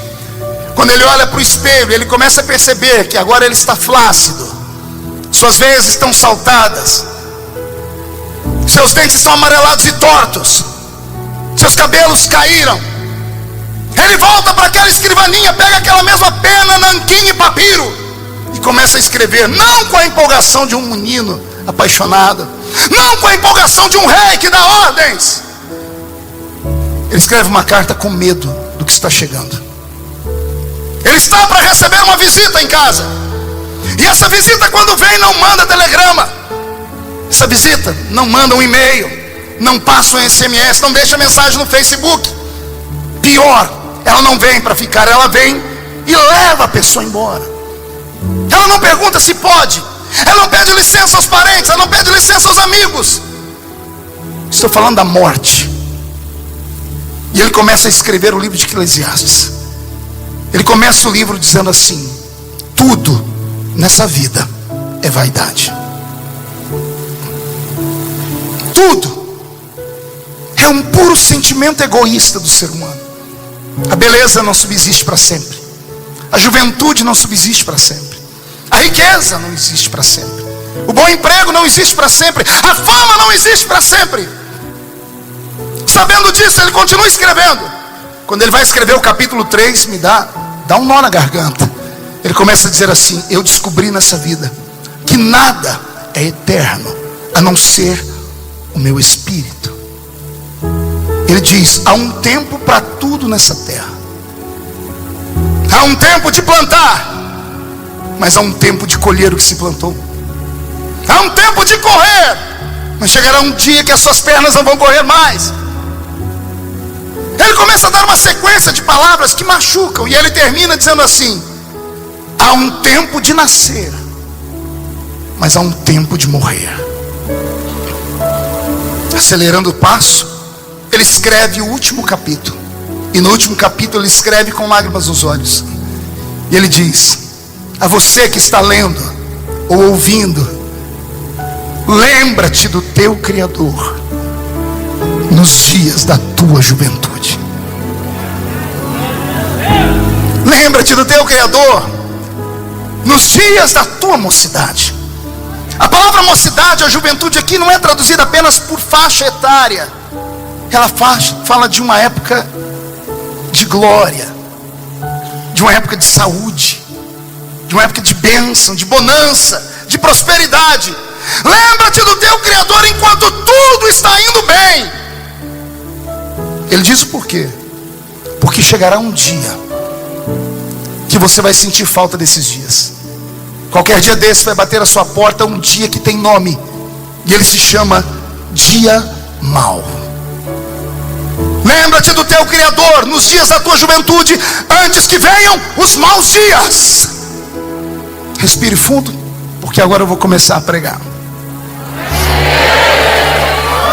Quando ele olha para o espelho, ele começa a perceber que agora ele está flácido, suas veias estão saltadas, seus dentes estão amarelados e tortos, seus cabelos caíram. Ele volta para aquela escrivaninha, pega aquela mesma pena, nanquim e papiro e começa a escrever, não com a empolgação de um menino apaixonado, não com a empolgação de um rei que dá ordens. Ele escreve uma carta com medo do que está chegando. Ele está para receber uma visita em casa, e essa visita, quando vem, não manda telegrama. Essa visita não manda um e-mail, não passa um SMS, não deixa mensagem no Facebook. Pior, ela não vem para ficar, ela vem e leva a pessoa embora. Ela não pergunta se pode, Ela não pede licença aos parentes, ela não pede licença aos amigos. Estou falando da morte. E ele começa a escrever o livro de Eclesiastes. Ele começa o livro dizendo assim: tudo nessa vida é vaidade. Tudo é um puro sentimento egoísta do ser humano. A beleza não subsiste para sempre. A juventude não subsiste para sempre. A riqueza não existe para sempre. O bom emprego não existe para sempre. A fama não existe para sempre. Sabendo disso, ele continua escrevendo. Quando ele vai escrever o capítulo 3, me dá um nó na garganta. Ele começa a dizer assim: eu descobri nessa vida que nada é eterno a não ser o meu espírito. Ele diz: há um tempo para tudo nessa terra. Há um tempo de plantar, mas há um tempo de colher o que se plantou. Há um tempo de correr, mas chegará um dia que as suas pernas não vão correr mais. Ele começa a dar uma sequência de palavras que machucam, e ele termina dizendo assim: há um tempo de nascer, mas há um tempo de morrer. Acelerando o passo, ele escreve o último capítulo. E no último capítulo ele escreve com lágrimas nos olhos. E ele diz: a você que está lendo ou ouvindo, lembra-te do teu Criador nos dias da tua juventude. Lembra-te do teu Criador nos dias da tua mocidade. A palavra mocidade, a juventude aqui não é traduzida apenas por faixa etária. Ela fala de uma época de glória, de uma época de saúde, de uma época de bênção, de bonança, de prosperidade. Lembra-te do teu Criador enquanto tudo está indo bem. Ele diz o porquê? Porque chegará um dia que você vai sentir falta desses dias. Qualquer dia desse vai bater a sua porta um dia que tem nome, e ele se chama dia mau. Lembra-te do teu Criador nos dias da tua juventude, antes que venham os maus dias. Respire fundo, porque agora eu vou começar a pregar.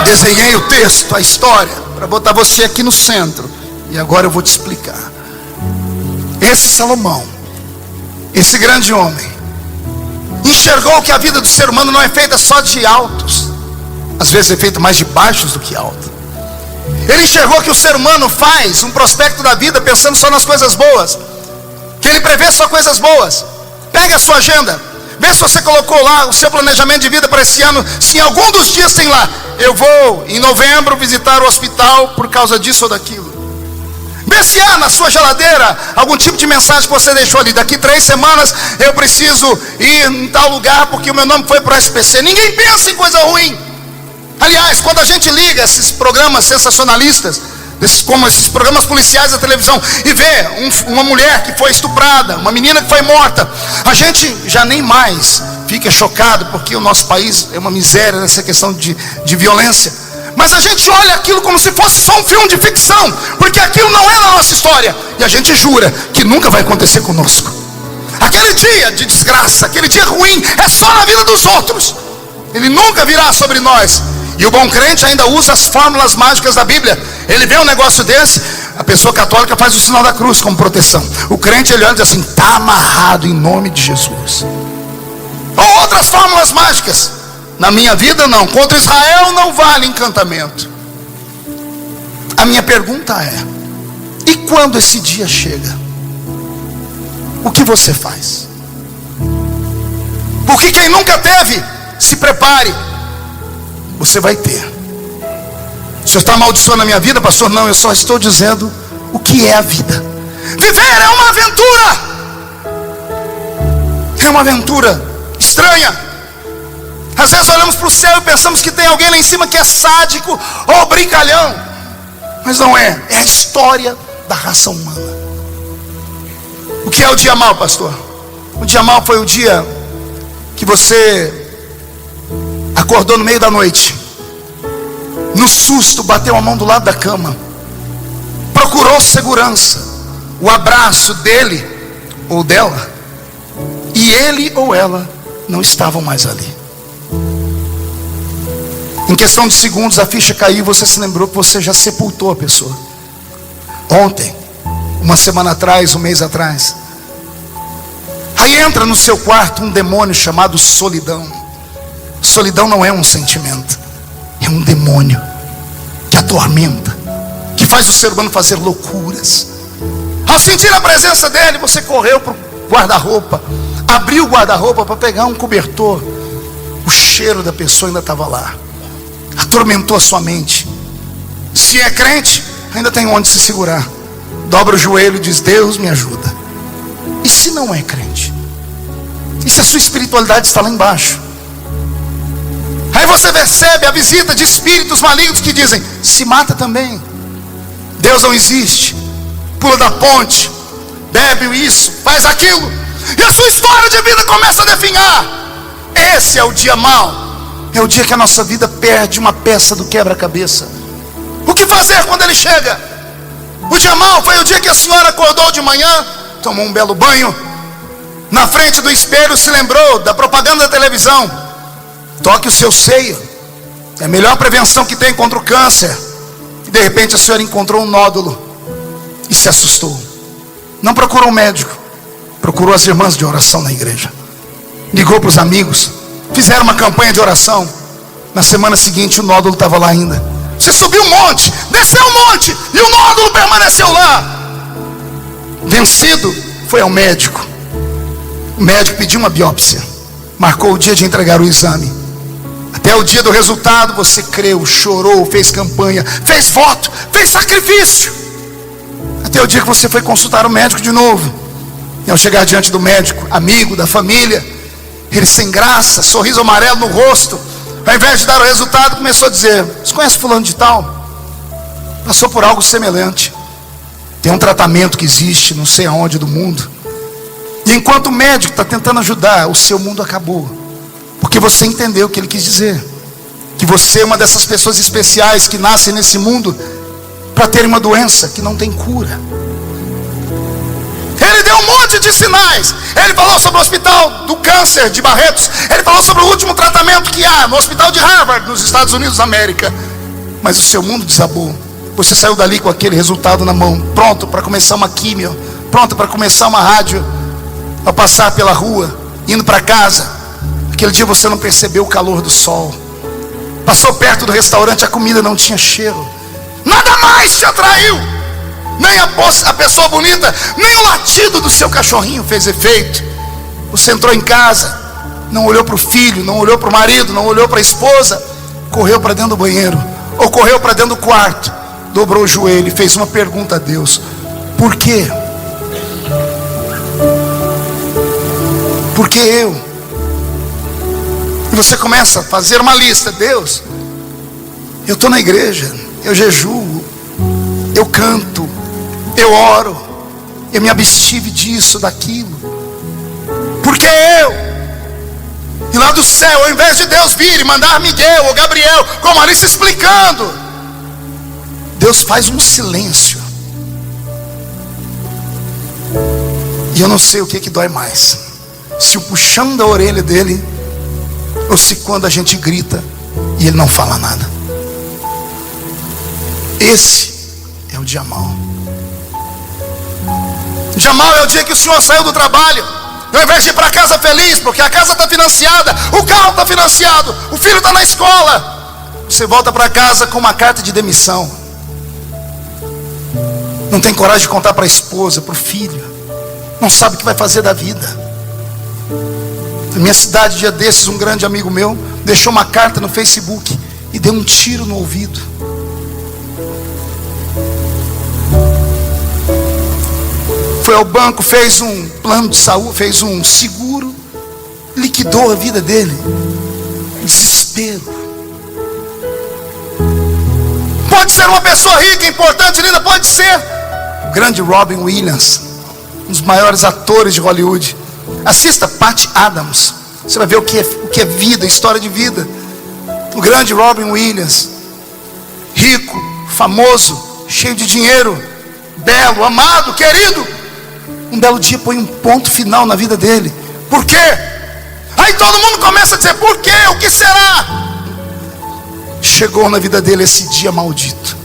Desenhei o texto, a história, para botar você aqui no centro. E agora eu vou te explicar. Esse Salomão, esse grande homem, enxergou que a vida do ser humano não é feita só de altos. Às vezes é feita mais de baixos do que altos. Ele enxergou que o ser humano faz um prospecto da vida pensando só nas coisas boas, que ele prevê só coisas boas. Pegue a sua agenda, vê se você colocou lá o seu planejamento de vida para esse ano. Se em algum dos dias tem lá: eu vou em novembro visitar o hospital por causa disso ou daquilo. Vê se há na sua geladeira algum tipo de mensagem que você deixou ali: daqui 3 semanas eu preciso ir em tal lugar porque o meu nome foi para o SPC. Ninguém pensa em coisa ruim. Aliás, quando a gente liga esses programas sensacionalistas, como esses programas policiais da televisão, e vê uma mulher que foi estuprada, uma menina que foi morta, a gente já nem mais fica chocado, porque o nosso país é uma miséria nessa questão de violência. Mas a gente olha aquilo como se fosse só um filme de ficção, porque aquilo não é na nossa história, e a gente jura que nunca vai acontecer conosco. Aquele dia de desgraça, aquele dia ruim, é só na vida dos outros, ele nunca virá sobre nós. E o bom crente ainda usa as fórmulas mágicas da Bíblia. Ele vê um negócio desse, a pessoa católica faz o sinal da cruz como proteção. O crente, ele olha e diz assim: está amarrado em nome de Jesus. Ou outras fórmulas mágicas: na minha vida não, contra Israel não vale encantamento. A minha pergunta é: e quando esse dia chega, o que você faz? Porque quem nunca teve, se prepare, você vai ter. O senhor está amaldiçoando a minha vida, pastor? Não, eu só estou dizendo o que é a vida. Viver é uma aventura. É uma aventura estranha. Às vezes olhamos para o céu e pensamos que tem alguém lá em cima que é sádico ou brincalhão. Mas não é. É a história da raça humana. O que é o dia mau, pastor? O dia mau foi o dia que você acordou no meio da noite, no susto, bateu a mão do lado da cama, procurou segurança, o abraço dele ou dela, e ele ou ela não estavam mais ali. Em questão de segundos, a ficha caiu e você se lembrou que você já sepultou a pessoa. Ontem, uma semana atrás, um mês atrás. Aí entra no seu quarto um demônio chamado solidão. Solidão não é um sentimento, é um demônio que atormenta, que faz o ser humano fazer loucuras. Ao sentir a presença dele, você correu para o guarda-roupa, abriu o guarda-roupa para pegar um cobertor. O cheiro da pessoa ainda estava lá, atormentou a sua mente. Se é crente, ainda tem onde se segurar. Dobra o joelho e diz: Deus me ajuda. E se não é crente? E se a sua espiritualidade está lá embaixo? Aí você recebe a visita de espíritos malignos que dizem: se mata também, Deus não existe, pula da ponte, bebe isso, faz aquilo, e a sua história de vida começa a definhar. Esse é o dia mau, é o dia que a nossa vida perde uma peça do quebra-cabeça. O que fazer quando ele chega? O dia mau foi o dia que a senhora acordou de manhã, tomou um belo banho, na frente do espelho se lembrou da propaganda da televisão: toque o seu seio, é a melhor prevenção que tem contra o câncer. E de repente a senhora encontrou um nódulo e se assustou. Não procurou um médico, procurou as irmãs de oração na igreja, ligou para os amigos, fizeram uma campanha de oração. Na semana seguinte o nódulo estava lá ainda. Você subiu um monte, desceu um monte, e o nódulo permaneceu lá. Vencido, foi ao médico. O médico pediu uma biópsia, marcou o dia de entregar o exame. Até o dia do resultado você creu, chorou, fez campanha, fez voto, fez sacrifício. Até o dia que você foi consultar o médico de novo. E ao chegar diante do médico, amigo da família, ele sem graça, sorriso amarelo no rosto, ao invés de dar o resultado, começou a dizer: você conhece fulano de tal? Passou por algo semelhante. Tem um tratamento que existe, não sei aonde do mundo. E enquanto o médico está tentando ajudar, o seu mundo acabou. Porque você entendeu o que ele quis dizer. Que você é uma dessas pessoas especiais que nascem nesse mundo para ter uma doença que não tem cura. Ele deu um monte de sinais. Ele falou sobre o hospital do câncer de Barretos. Ele falou sobre o último tratamento que há no hospital de Harvard, nos Estados Unidos da América. Mas o seu mundo desabou. Você saiu dali com aquele resultado na mão, pronto para começar uma químio, pronto para começar uma rádio. Ao passar pela rua, indo para casa, aquele dia você não percebeu o calor do sol. Passou perto do restaurante, a comida não tinha cheiro. Nada mais te atraiu. Nem a pessoa bonita, nem o latido do seu cachorrinho fez efeito. Você entrou em casa, não olhou para o filho, não olhou para o marido, não olhou para a esposa, correu para dentro do banheiro, ou correu para dentro do quarto, dobrou o joelho e fez uma pergunta a Deus: por quê? Por que eu? E você começa a fazer uma lista: Deus, eu estou na igreja, eu jejuo, eu canto, eu oro, eu me abstive disso, daquilo. Por que eu? E lá do céu, ao invés de Deus vir e mandar Miguel ou Gabriel com Alice explicando, Deus faz um silêncio. E eu não sei o que dói mais: se o puxão da orelha dele, ou se quando a gente grita e ele não fala nada. Esse é o dia mau. O dia mau é o dia que o senhor saiu do trabalho, ao invés de ir para casa feliz, porque a casa está financiada, o carro está financiado, o filho está na escola, você volta para casa com uma carta de demissão. Não tem coragem de contar para a esposa, para o filho, não sabe o que vai fazer da vida. Na minha cidade, dia desses, um grande amigo meu deixou uma carta no Facebook e deu um tiro no ouvido. Foi ao banco, fez um plano de saúde, fez um seguro, liquidou a vida dele. Desespero. Pode ser uma pessoa rica, importante, linda, pode ser. O grande Robin Williams, um dos maiores atores de Hollywood. Assista Patch Adams, você vai ver o que é vida, história de vida. O grande Robin Williams, rico, famoso, cheio de dinheiro, belo, amado, querido. Um belo dia põe um ponto final na vida dele. Por quê? A Aí todo mundo começa a dizer: por quê? O que será? Chegou na vida dele esse dia maldito.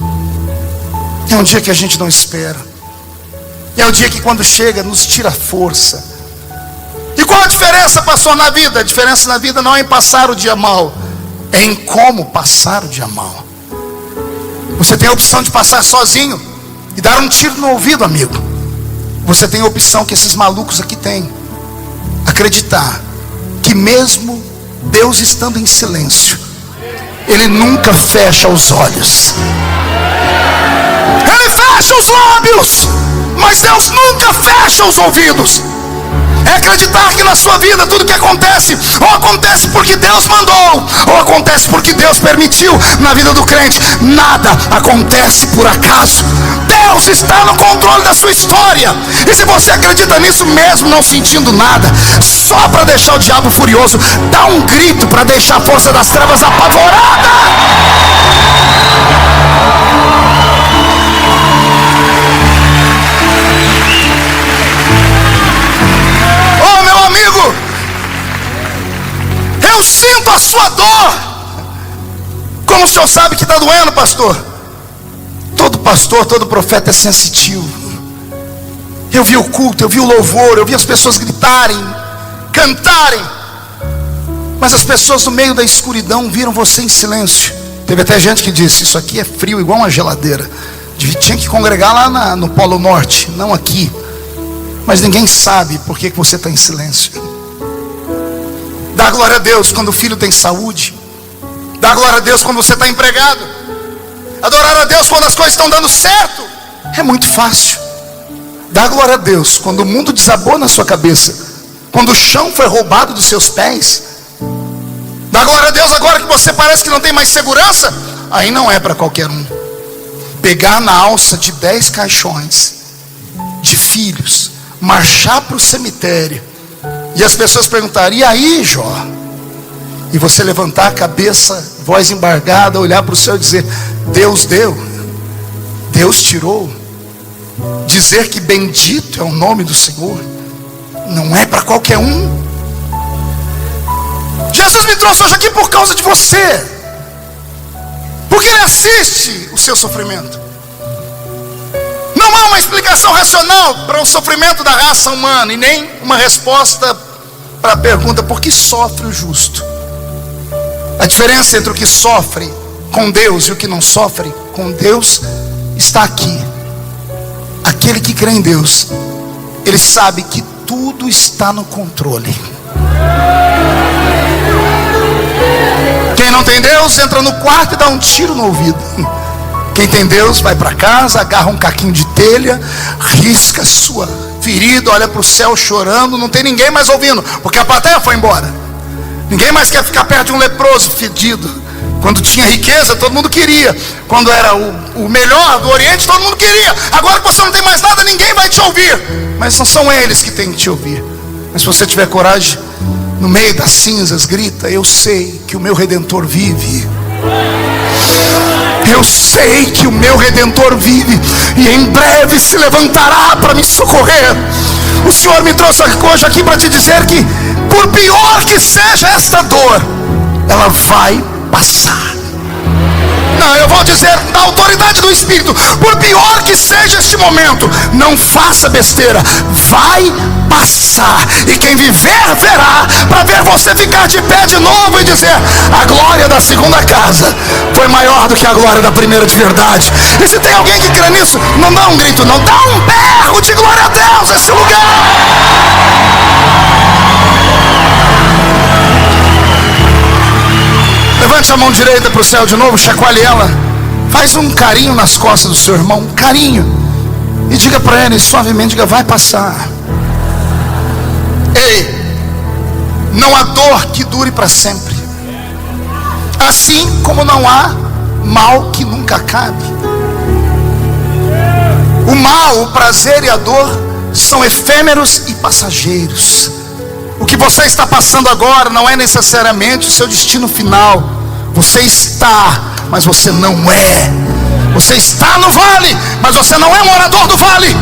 É um dia que a gente não espera. É um dia que quando chega nos tira a força. E qual a diferença, pastor, na vida? A diferença na vida não é em passar o dia mal, é em como passar o dia mal. Você tem a opção de passar sozinho e dar um tiro no ouvido, amigo. Você tem a opção que esses malucos aqui têm: acreditar que mesmo Deus estando em silêncio, Ele nunca fecha os olhos. Ele fecha os lábios, mas Deus nunca fecha os ouvidos. É acreditar que na sua vida tudo que acontece, ou acontece porque Deus mandou, ou acontece porque Deus permitiu. Na vida do crente, nada acontece por acaso. Deus está no controle da sua história. E se você acredita nisso, mesmo não sentindo nada, só para deixar o diabo furioso, dá um grito para deixar a força das trevas apavorada. Eu sinto a sua dor. Como o senhor sabe que está doendo, pastor? Todo pastor, todo profeta é sensitivo. Eu vi o culto, eu vi o louvor, eu vi as pessoas gritarem, cantarem, mas as pessoas no meio da escuridão viram você em silêncio. Teve até gente que disse: isso aqui é frio igual uma geladeira. Tinha que congregar lá no Polo Norte, não aqui. Mas ninguém sabe por que você está em silêncio. Dá glória a Deus quando o filho tem saúde. Dá glória a Deus quando você está empregado. Adorar a Deus quando as coisas estão dando certo é muito fácil. Dá glória a Deus quando o mundo desabou na sua cabeça, quando o chão foi roubado dos seus pés. Dá glória a Deus agora que você parece que não tem mais segurança. Aí não é para qualquer um. Pegar na alça de 10 caixões de filhos, marchar para o cemitério, e as pessoas perguntarem: e aí, Jó? E você levantar a cabeça, voz embargada, olhar para o céu e dizer: Deus deu, Deus tirou. Dizer que bendito é o nome do Senhor não é para qualquer um. Jesus me trouxe hoje aqui por causa de você, porque Ele assiste o seu sofrimento. Não há uma explicação racional para o sofrimento da raça humana, e nem uma resposta para a pergunta: por que sofre o justo? A diferença entre o que sofre com Deus e o que não sofre com Deus está aqui. Aquele que crê em Deus, ele sabe que tudo está no controle. Quem não tem Deus entra no quarto e dá um tiro no ouvido. Quem tem Deus vai para casa, agarra um caquinho de telha, risca sua ferida, olha para o céu chorando. Não tem ninguém mais ouvindo, porque a plateia foi embora. Ninguém mais quer ficar perto de um leproso fedido. Quando tinha riqueza, todo mundo queria. Quando era o melhor do Oriente, todo mundo queria. Agora que você não tem mais nada, ninguém vai te ouvir. Mas não são eles que têm que te ouvir. Mas se você tiver coragem, no meio das cinzas, grita: eu sei que o meu Redentor vive. Eu sei que o meu Redentor vive, e em breve se levantará para me socorrer. O Senhor me trouxe hoje aqui para te dizer que, por pior que seja esta dor, ela vai passar. Não, eu vou dizer na autoridade do Espírito: por pior que seja este momento, não faça besteira, vai passar. E quem viver verá, para ver você ficar de pé de novo e dizer: a glória da segunda casa foi maior do que a glória da primeira de verdade. E se tem alguém que crê nisso, não dá um grito, não, dá um berro de glória a Deus nesse lugar. Levante a mão direita para o céu de novo, chacoalhe ela, faz um carinho nas costas do seu irmão, um carinho, e diga para ele suavemente, diga: vai passar. Ei, não há dor que dure para sempre, assim como não há mal que nunca acabe. O mal, o prazer e a dor são efêmeros e passageiros. O que você está passando agora não é necessariamente o seu destino final. Você está, mas você não é. Você está no vale, mas você não é morador do vale.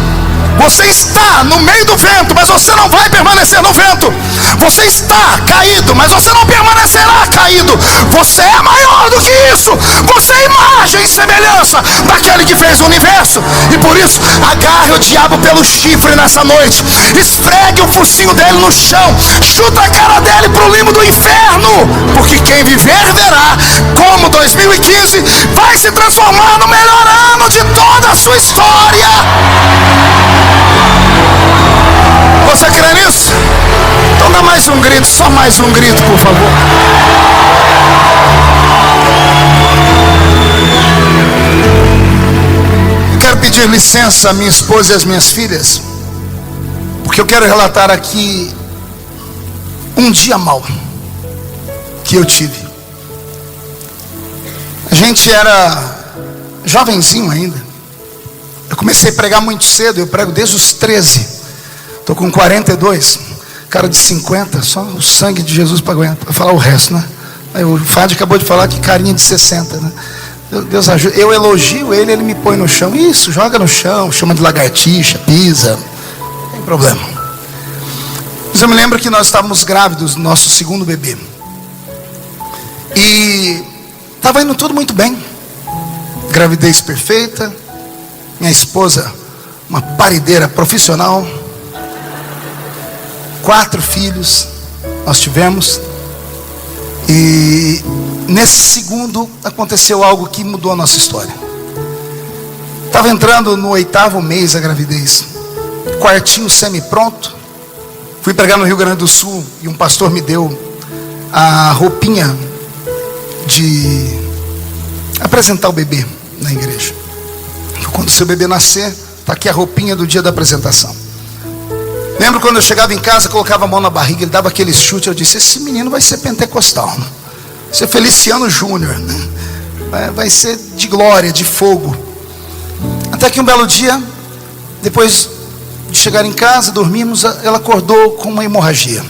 Você está no meio do vento, mas você não vai permanecer no vento. Você está caído, mas você não permanecerá caído. Você é maior do que isso. Você é imagem e semelhança daquele que fez o universo. E por isso, agarre o diabo pelo chifre nessa noite. Esfregue o focinho dele no chão. Chuta a cara dele para o limbo do inferno. Porque quem viver verá como 2015 vai se transformar no melhor ano de toda a sua história. Você crê nisso? Então dá mais um grito, só mais um grito, por favor. Eu quero pedir licença à minha esposa e às minhas filhas, porque eu quero relatar aqui um dia mau que eu tive. A gente era jovenzinho ainda. Eu comecei a pregar muito cedo, eu prego desde os 13. Estou com 42, cara de 50, só o sangue de Jesus para falar o resto, né? Aí o Fábio acabou de falar que carinha de 60, né? Deus ajuda. Eu elogio ele, ele me põe no chão. Isso, joga no chão, chama de lagartixa, pisa, não tem problema. Mas eu me lembro que nós estávamos grávidos do nosso segundo bebê. E estava indo tudo muito bem. Gravidez perfeita. Minha esposa, uma parideira profissional. 4 filhos nós tivemos. E nesse segundo aconteceu algo que mudou a nossa história. Estava entrando no 8º mês da gravidez. Quartinho semi-pronto. Fui pregar no Rio Grande do Sul e um pastor me deu a roupinha de apresentar o bebê na igreja. Quando o seu bebê nascer, está aqui a roupinha do dia da apresentação. Lembro quando eu chegava em casa, colocava a mão na barriga, ele dava aquele chute, eu disse, esse menino vai ser pentecostal, né? Vai ser Feliciano Júnior, né? Vai ser de glória, de fogo. Até que um belo dia, depois de chegar em casa, dormimos, ela acordou com uma hemorragia.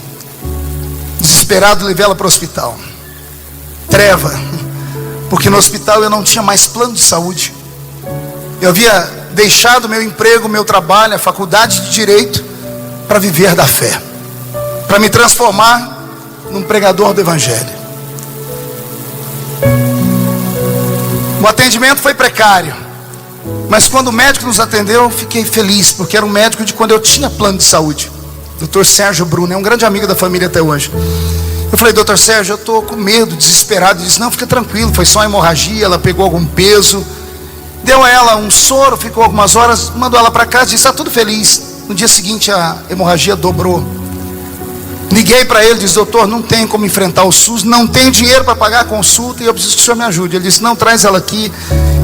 Desesperado, levei ela para o hospital. Treva, porque no hospital eu não tinha mais plano de saúde. Eu havia deixado meu emprego, meu trabalho, a faculdade de Direito, para viver da fé, para me transformar num pregador do Evangelho. O atendimento foi precário, mas quando o médico nos atendeu, eu fiquei feliz, porque era um médico de quando eu tinha plano de saúde. Dr. Sérgio Bruno, é um grande amigo da família até hoje. Eu falei, Dr. Sérgio, eu estou com medo, desesperado. Ele disse, não, fica tranquilo, foi só uma hemorragia, ela pegou algum peso. Deu a ela um soro, ficou algumas horas, mandou ela para casa, disse, está tudo feliz. No dia seguinte a hemorragia dobrou. Liguei para ele, disse, doutor, não tem como enfrentar o SUS, não tem dinheiro para pagar a consulta e eu preciso que o senhor me ajude. Ele disse, não, traz ela aqui,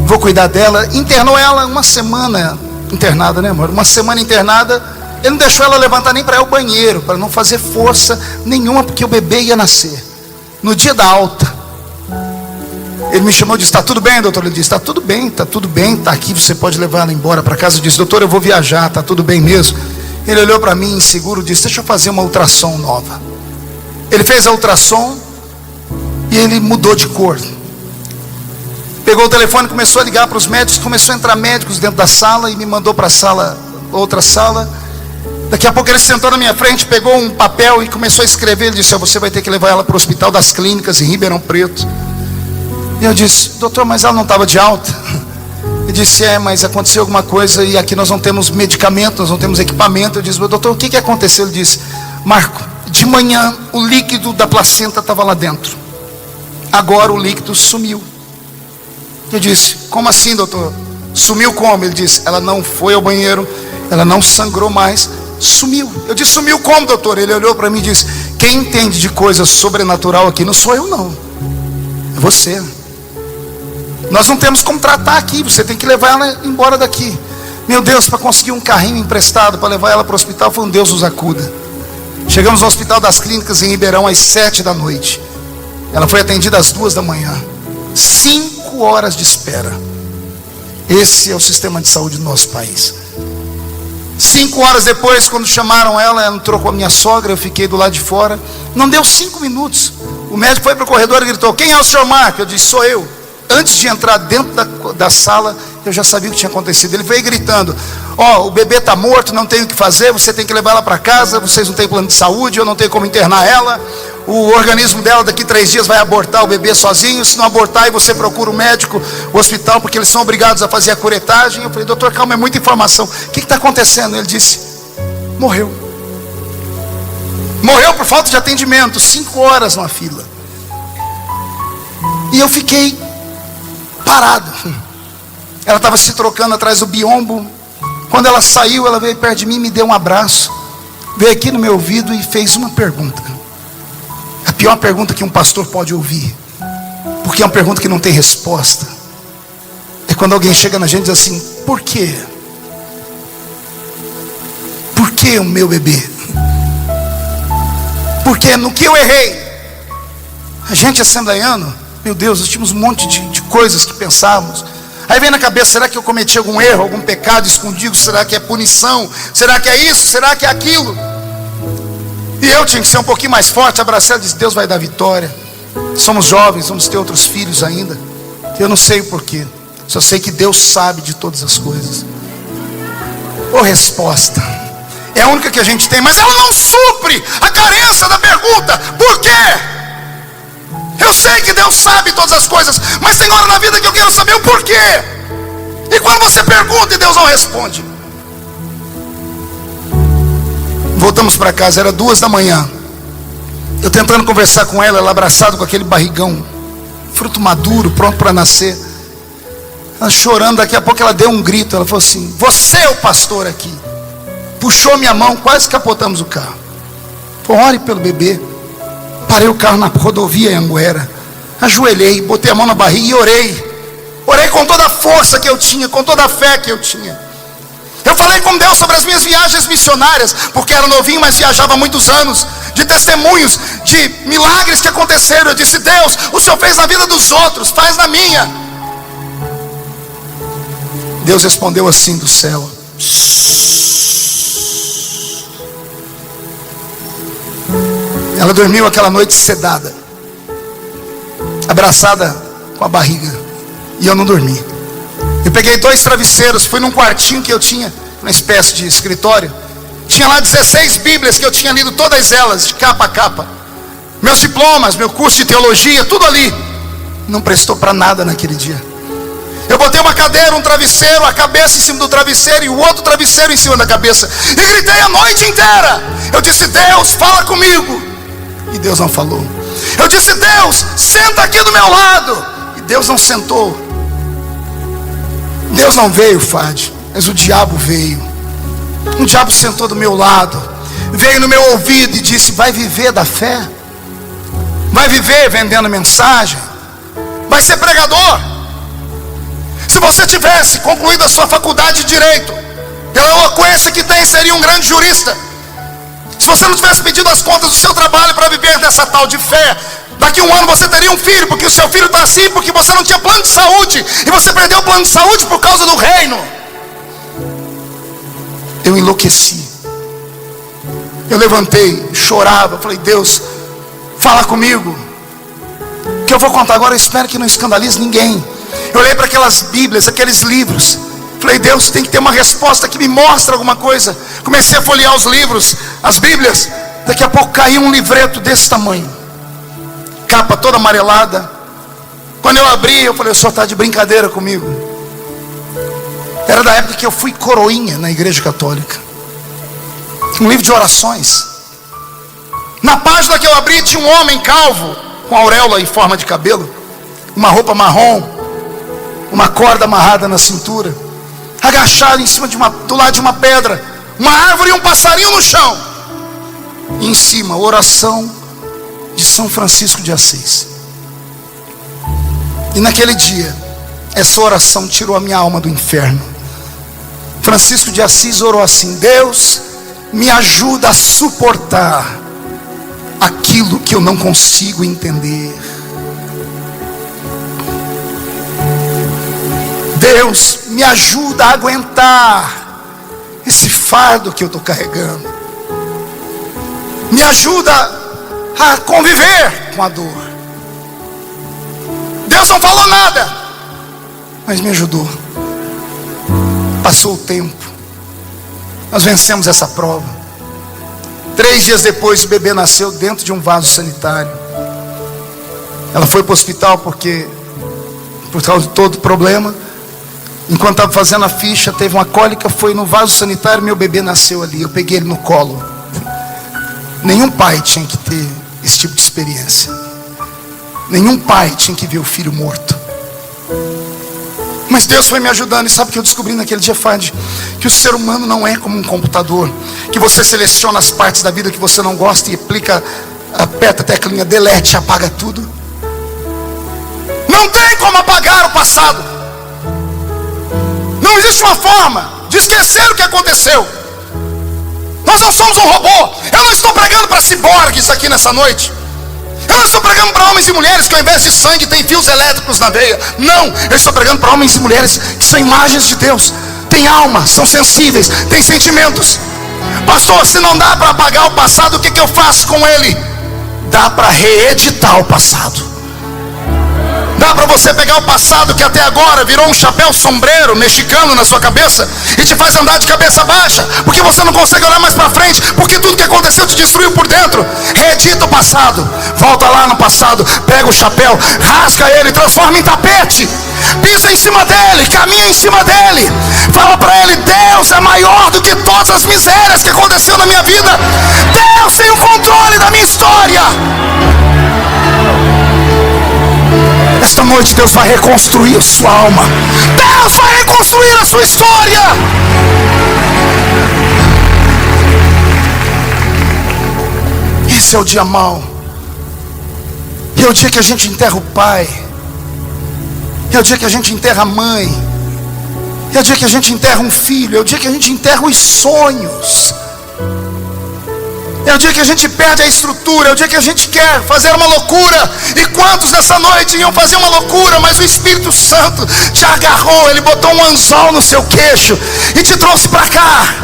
vou cuidar dela. Internou ela uma semana internada, né, amor? Uma semana internada, ele não deixou ela levantar nem para ir ao banheiro, para não fazer força nenhuma, porque o bebê ia nascer. No dia da alta, ele me chamou e disse, está tudo bem, doutor? Ele disse, está tudo bem, está aqui, você pode levar ela embora para casa. Eu disse, doutor, eu vou viajar, está tudo bem mesmo? Ele olhou para mim inseguro, disse, deixa eu fazer uma ultrassom nova. Ele fez a ultrassom e ele mudou de cor. Pegou o telefone, começou a ligar para os médicos, começou a entrar médicos dentro da sala e me mandou para a sala, outra sala. Daqui a pouco ele sentou na minha frente, pegou um papel e começou a escrever. Ele disse, você vai ter que levar ela para o Hospital das Clínicas em Ribeirão Preto. E eu disse, doutor, mas ela não estava de alta? Ele disse, mas aconteceu alguma coisa e aqui nós não temos medicamento, nós não temos equipamento. Eu disse, doutor, o que aconteceu? Ele disse, Marco, de manhã o líquido da placenta estava lá dentro. Agora o líquido sumiu. Eu disse, como assim, doutor? Sumiu como? Ele disse, ela não foi ao banheiro, ela não sangrou mais, sumiu. Eu disse, sumiu como, doutor? Ele olhou para mim e disse, quem entende de coisa sobrenatural aqui não sou eu não, é você. Nós não temos como tratar aqui, você tem que levar ela embora daqui. Meu Deus, para conseguir um carrinho emprestado para levar ela para o hospital, foi um Deus nos acuda. Chegamos ao Hospital das Clínicas em Ribeirão às 7 da noite. Ela foi atendida às 2 da manhã. 5 horas de espera. Esse é o sistema de saúde do nosso país. 5 horas depois, quando chamaram ela entrou com a minha sogra, eu fiquei do lado de fora. Não deu 5 minutos. O médico foi para o corredor e gritou, quem é o senhor Marco? Eu disse, sou eu. Antes de entrar dentro da sala, eu já sabia o que tinha acontecido. Ele veio gritando, Ó, o bebê está morto, não tem o que fazer, você tem que levar ela para casa, vocês não têm plano de saúde, eu não tenho como internar ela, o organismo dela daqui 3 dias vai abortar o bebê sozinho, se não abortar aí você procura o médico, o hospital, porque eles são obrigados a fazer a curetagem. Eu falei, doutor, calma, é muita informação, o que está acontecendo? Ele disse, morreu por falta de atendimento, 5 horas numa fila. E eu fiquei parado. Ela estava se trocando atrás do biombo. Quando ela saiu, ela veio perto de mim, me deu um abraço, veio aqui no meu ouvido e fez uma pergunta. A pior pergunta que um pastor pode ouvir, porque é uma pergunta que não tem resposta. É quando alguém chega na gente e diz assim, por quê? Por que o meu bebê? Porque no que eu errei? A gente assembleiano, meu Deus, nós tínhamos um monte de coisas que pensávamos. Aí vem na cabeça, será que eu cometi algum erro, algum pecado escondido? Será que é punição? Será que é isso? Será que é aquilo? E eu tinha que ser um pouquinho mais forte, abraçar e dizer, Deus vai dar vitória. Somos jovens, vamos ter outros filhos ainda. Eu não sei o porquê, só sei que Deus sabe de todas as coisas. Ô resposta, é a única que a gente tem, mas ela não supre a carência da pergunta, por quê? Eu sei que Deus sabe todas as coisas, mas tem hora na vida que eu quero saber o porquê. E quando você pergunta e Deus não responde. Voltamos para casa, era 2 da manhã. Eu tentando conversar com ela, ela abraçada com aquele barrigão, fruto maduro, pronto para nascer. Ela chorando, daqui a pouco ela deu um grito. Ela falou assim, você é o pastor aqui. Puxou minha mão, quase capotamos o carro. Falou, ore pelo bebê. Parei o carro na rodovia em Anguera, ajoelhei, botei a mão na barriga e orei com toda a força que eu tinha, com toda a fé que eu tinha. Eu falei com Deus sobre as minhas viagens missionárias, porque era novinho, mas viajava há muitos anos, de testemunhos, de milagres que aconteceram. Eu disse, Deus, o Senhor fez na vida dos outros, faz na minha. Deus respondeu assim do céu, ela dormiu aquela noite sedada, abraçada com a barriga, e eu não dormi. Eu peguei 2 travesseiros, fui num quartinho que eu tinha, uma espécie de escritório. Tinha lá 16 Bíblias que eu tinha lido todas elas, de capa a capa. Meus diplomas, meu curso de teologia, tudo ali. Não prestou para nada naquele dia. Eu botei uma cadeira, um travesseiro, a cabeça em cima do travesseiro e o outro travesseiro em cima da cabeça. E gritei a noite inteira. Eu disse, Deus, fala comigo. E Deus não falou. Eu disse, Deus, senta aqui do meu lado. E Deus não sentou. Deus não veio, Fade, mas o diabo veio. O diabo sentou do meu lado, veio no meu ouvido e disse, vai viver da fé? Vai viver vendendo mensagem? Vai ser pregador? Se você tivesse concluído a sua faculdade de Direito, pela eloquência que tem, seria um grande jurista. Se você não tivesse pedido as contas do seu trabalho para viver dessa tal de fé, daqui a 1 ano você teria um filho, porque o seu filho está assim, porque você não tinha plano de saúde, e você perdeu o plano de saúde por causa do reino. Eu enlouqueci. Eu levantei, chorava, falei, Deus, fala comigo. O que eu vou contar agora, eu espero que não escandalize ninguém. Eu olhei para aquelas Bíblias, aqueles livros, falei, Deus, tem que ter uma resposta que me mostre alguma coisa. Comecei a folhear os livros, as Bíblias. Daqui a pouco caiu um livreto desse tamanho, capa toda amarelada. Quando eu abri, eu falei, o senhor está de brincadeira comigo. Era da época que eu fui coroinha na igreja católica. Um livro de orações. Na página que eu abri tinha um homem calvo, com auréola em forma de cabelo, uma roupa marrom, uma corda amarrada na cintura, agachado em cima do lado de uma pedra, uma árvore e um passarinho no chão. E em cima, oração de São Francisco de Assis. E naquele dia, essa oração tirou a minha alma do inferno. Francisco de Assis orou assim: Deus, me ajuda a suportar aquilo que eu não consigo entender. Deus, me ajuda a aguentar esse fardo que eu estou carregando. Me ajuda a conviver com a dor. Deus não falou nada, mas me ajudou. Passou o tempo, Nós vencemos essa prova. 3 dias depois, o bebê nasceu dentro de um vaso sanitário. Ela foi para o hospital por causa de todo o problema. Enquanto estava fazendo a ficha, teve uma cólica, foi no vaso sanitário, meu bebê nasceu ali. Eu peguei ele no colo. Nenhum pai tinha que ter esse tipo de experiência. Nenhum pai tinha que ver o filho morto. Mas Deus foi me ajudando. E sabe o que eu descobri naquele dia, Fad? Que o ser humano não é como um computador, que você seleciona as partes da vida que você não gosta e aperta a teclinha delete e apaga tudo. Não tem como apagar o passado. Não existe uma forma de esquecer o que aconteceu. Nós não somos um robô. Eu não estou pregando para ciborgues aqui nessa noite. Eu não estou pregando para homens e mulheres que ao invés de sangue tem fios elétricos na veia. Não, eu estou pregando para homens e mulheres que são imagens de Deus. Tem alma, são sensíveis, têm sentimentos. Pastor, se não dá para apagar o passado, o que eu faço com ele? Dá para reeditar o passado. Dá para você pegar o passado que até agora virou um chapéu sombreiro mexicano na sua cabeça e te faz andar de cabeça baixa, porque você não consegue olhar mais para frente, porque tudo que aconteceu te destruiu por dentro. Reedita o passado, volta lá no passado, pega o chapéu, rasga ele, transforma em tapete, pisa em cima dele, caminha em cima dele, fala para ele: Deus é maior do que todas as misérias que aconteceu na minha vida. Deus tem o controle da minha história. Esta noite Deus vai reconstruir a sua alma. Deus vai reconstruir a sua história. Esse é o dia mau. E é o dia que a gente enterra o pai. É o dia que a gente enterra a mãe. É o dia que a gente enterra um filho. É o dia que a gente enterra os sonhos. É o dia que a gente perde a estrutura. É o dia que a gente quer fazer uma loucura. E quantos nessa noite iam fazer uma loucura, mas o Espírito Santo te agarrou. Ele botou um anzol no seu queixo e te trouxe para cá.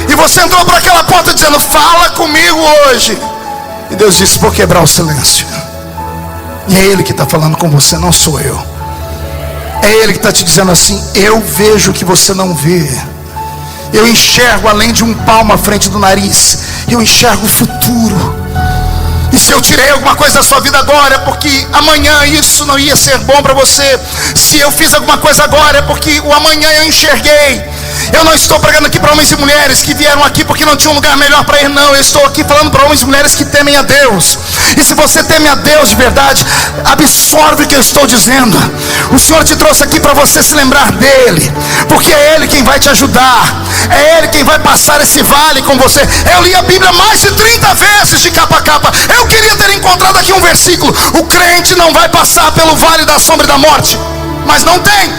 E você entrou por aquela porta dizendo: fala comigo hoje. E Deus disse: vou quebrar o silêncio. E é Ele que está falando com você, não sou eu. É Ele que está te dizendo assim: eu vejo o que você não vê. Eu enxergo além de um palmo à frente do nariz. Eu enxergo o futuro. E se eu tirei alguma coisa da sua vida agora, é porque amanhã isso não ia ser bom para você. Se eu fiz alguma coisa agora, é porque o amanhã eu enxerguei. Eu não estou pregando aqui para homens e mulheres que vieram aqui porque não tinha um lugar melhor para ir, não. Eu estou aqui falando para homens e mulheres que temem a Deus. E se você teme a Deus de verdade, absorve o que eu estou dizendo. O Senhor te trouxe aqui para você se lembrar dEle, porque é Ele quem vai te ajudar. É Ele quem vai passar esse vale com você. Eu li a Bíblia mais de 30 vezes de capa a capa. Eu queria ter encontrado aqui um versículo: o crente não vai passar pelo vale da sombra e da morte. Mas não tem.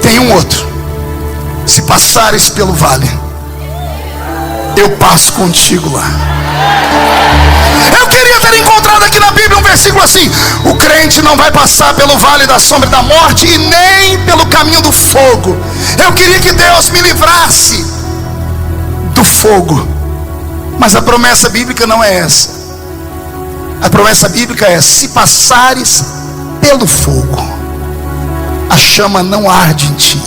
Tem um outro: se passares pelo vale, eu passo contigo lá. Eu queria ter encontrado aqui na Bíblia um versículo assim: o crente não vai passar pelo vale da sombra e da morte, e nem pelo caminho do fogo. Eu queria que Deus me livrasse do fogo. Mas a promessa bíblica não é essa. A promessa bíblica é: se passares pelo fogo, a chama não arde em ti.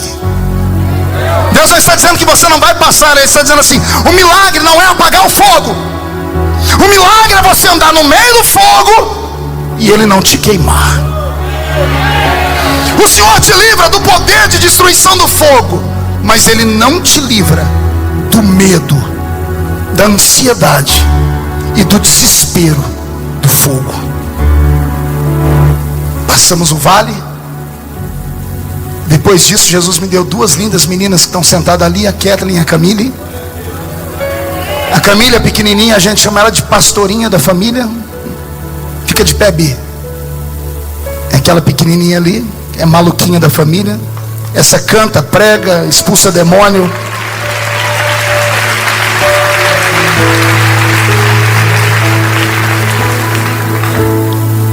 Deus não está dizendo que você não vai passar. Ele está dizendo assim: o milagre não é apagar o fogo. O milagre é você andar no meio do fogo e ele não te queimar. O Senhor te livra do poder de destruição do fogo, mas Ele não te livra do medo, da ansiedade e do desespero do fogo. Passamos o vale. Depois disso, Jesus me deu 2 lindas meninas que estão sentadas ali, a Kathleen e a Camille. A Camille é pequenininha, a gente chama ela de pastorinha da família. Fica de pé, Bi. É aquela pequenininha ali, é maluquinha da família. Essa canta, prega, expulsa demônio.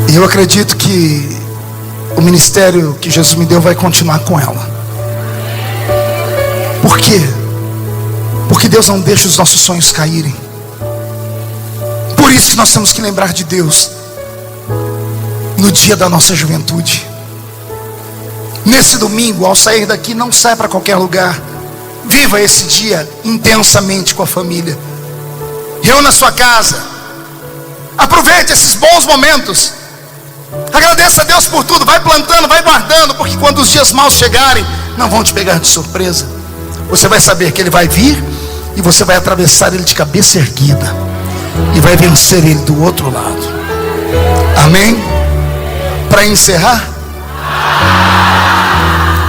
E eu acredito que o ministério que Jesus me deu vai continuar com ela. Por quê? Porque Deus não deixa os nossos sonhos caírem. Por isso que nós temos que lembrar de Deus no dia da nossa juventude. Nesse domingo, ao sair daqui, não sai para qualquer lugar. Viva esse dia intensamente com a família. Reúna a sua casa. Aproveite esses bons momentos. Agradeça a Deus por tudo. Vai plantando, vai guardando, porque quando os dias maus chegarem, não vão te pegar de surpresa. Você vai saber que Ele vai vir e você vai atravessar Ele de cabeça erguida e vai vencer Ele do outro lado. Amém? Para encerrar,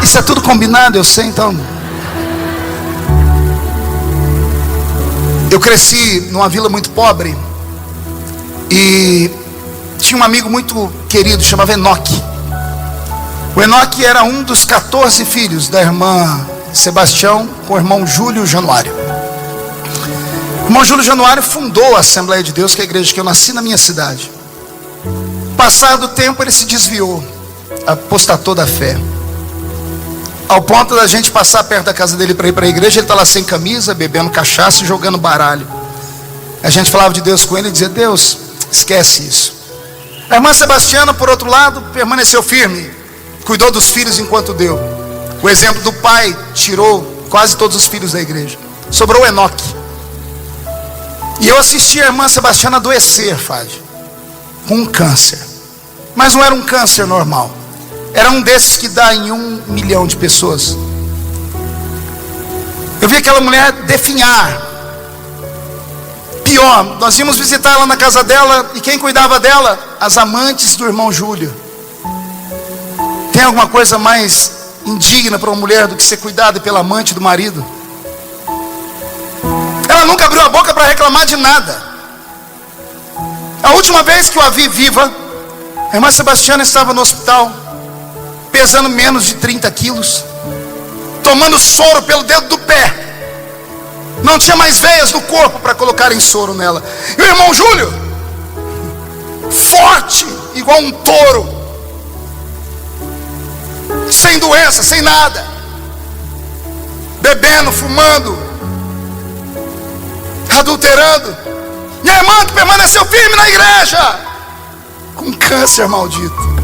isso é tudo combinado, eu sei. Então, eu cresci numa vila muito pobre e tinha um amigo muito querido, chamava Enoque. O Enoque era um dos 14 filhos da irmã Sebastião com o irmão Júlio Januário. O irmão Júlio Januário fundou a Assembleia de Deus, que é a igreja que eu nasci na minha cidade. Passado o tempo, ele se desviou, apostatou da fé, ao ponto da gente passar perto da casa dele para ir para a igreja. Ele está lá sem camisa, bebendo cachaça e jogando baralho. A gente falava de Deus com ele e dizia: Deus, esquece isso. A irmã Sebastiana, por outro lado, permaneceu firme, cuidou dos filhos enquanto deu. O exemplo do pai tirou quase todos os filhos da igreja. Sobrou o Enoque. E eu assisti a irmã Sebastiana adoecer, Fade, com um câncer. Mas não era um câncer normal. Era um desses que dá em 1 milhão de pessoas. Eu vi aquela mulher definhar. Pior, nós íamos visitar ela na casa dela, e quem cuidava dela? As amantes do irmão Júlio. Tem alguma coisa mais indigna para uma mulher do que ser cuidada pela amante do marido? Ela nunca abriu a boca para reclamar de nada. A última vez que eu a vi viva, a irmã Sebastiana estava no hospital, pesando menos de 30 quilos, tomando soro pelo dedo do pé. Não tinha mais veias no corpo para colocarem soro nela. E o irmão Júlio, forte, igual um touro, sem doença, sem nada, bebendo, fumando, adulterando. Minha irmã que permaneceu firme na igreja, com câncer maldito.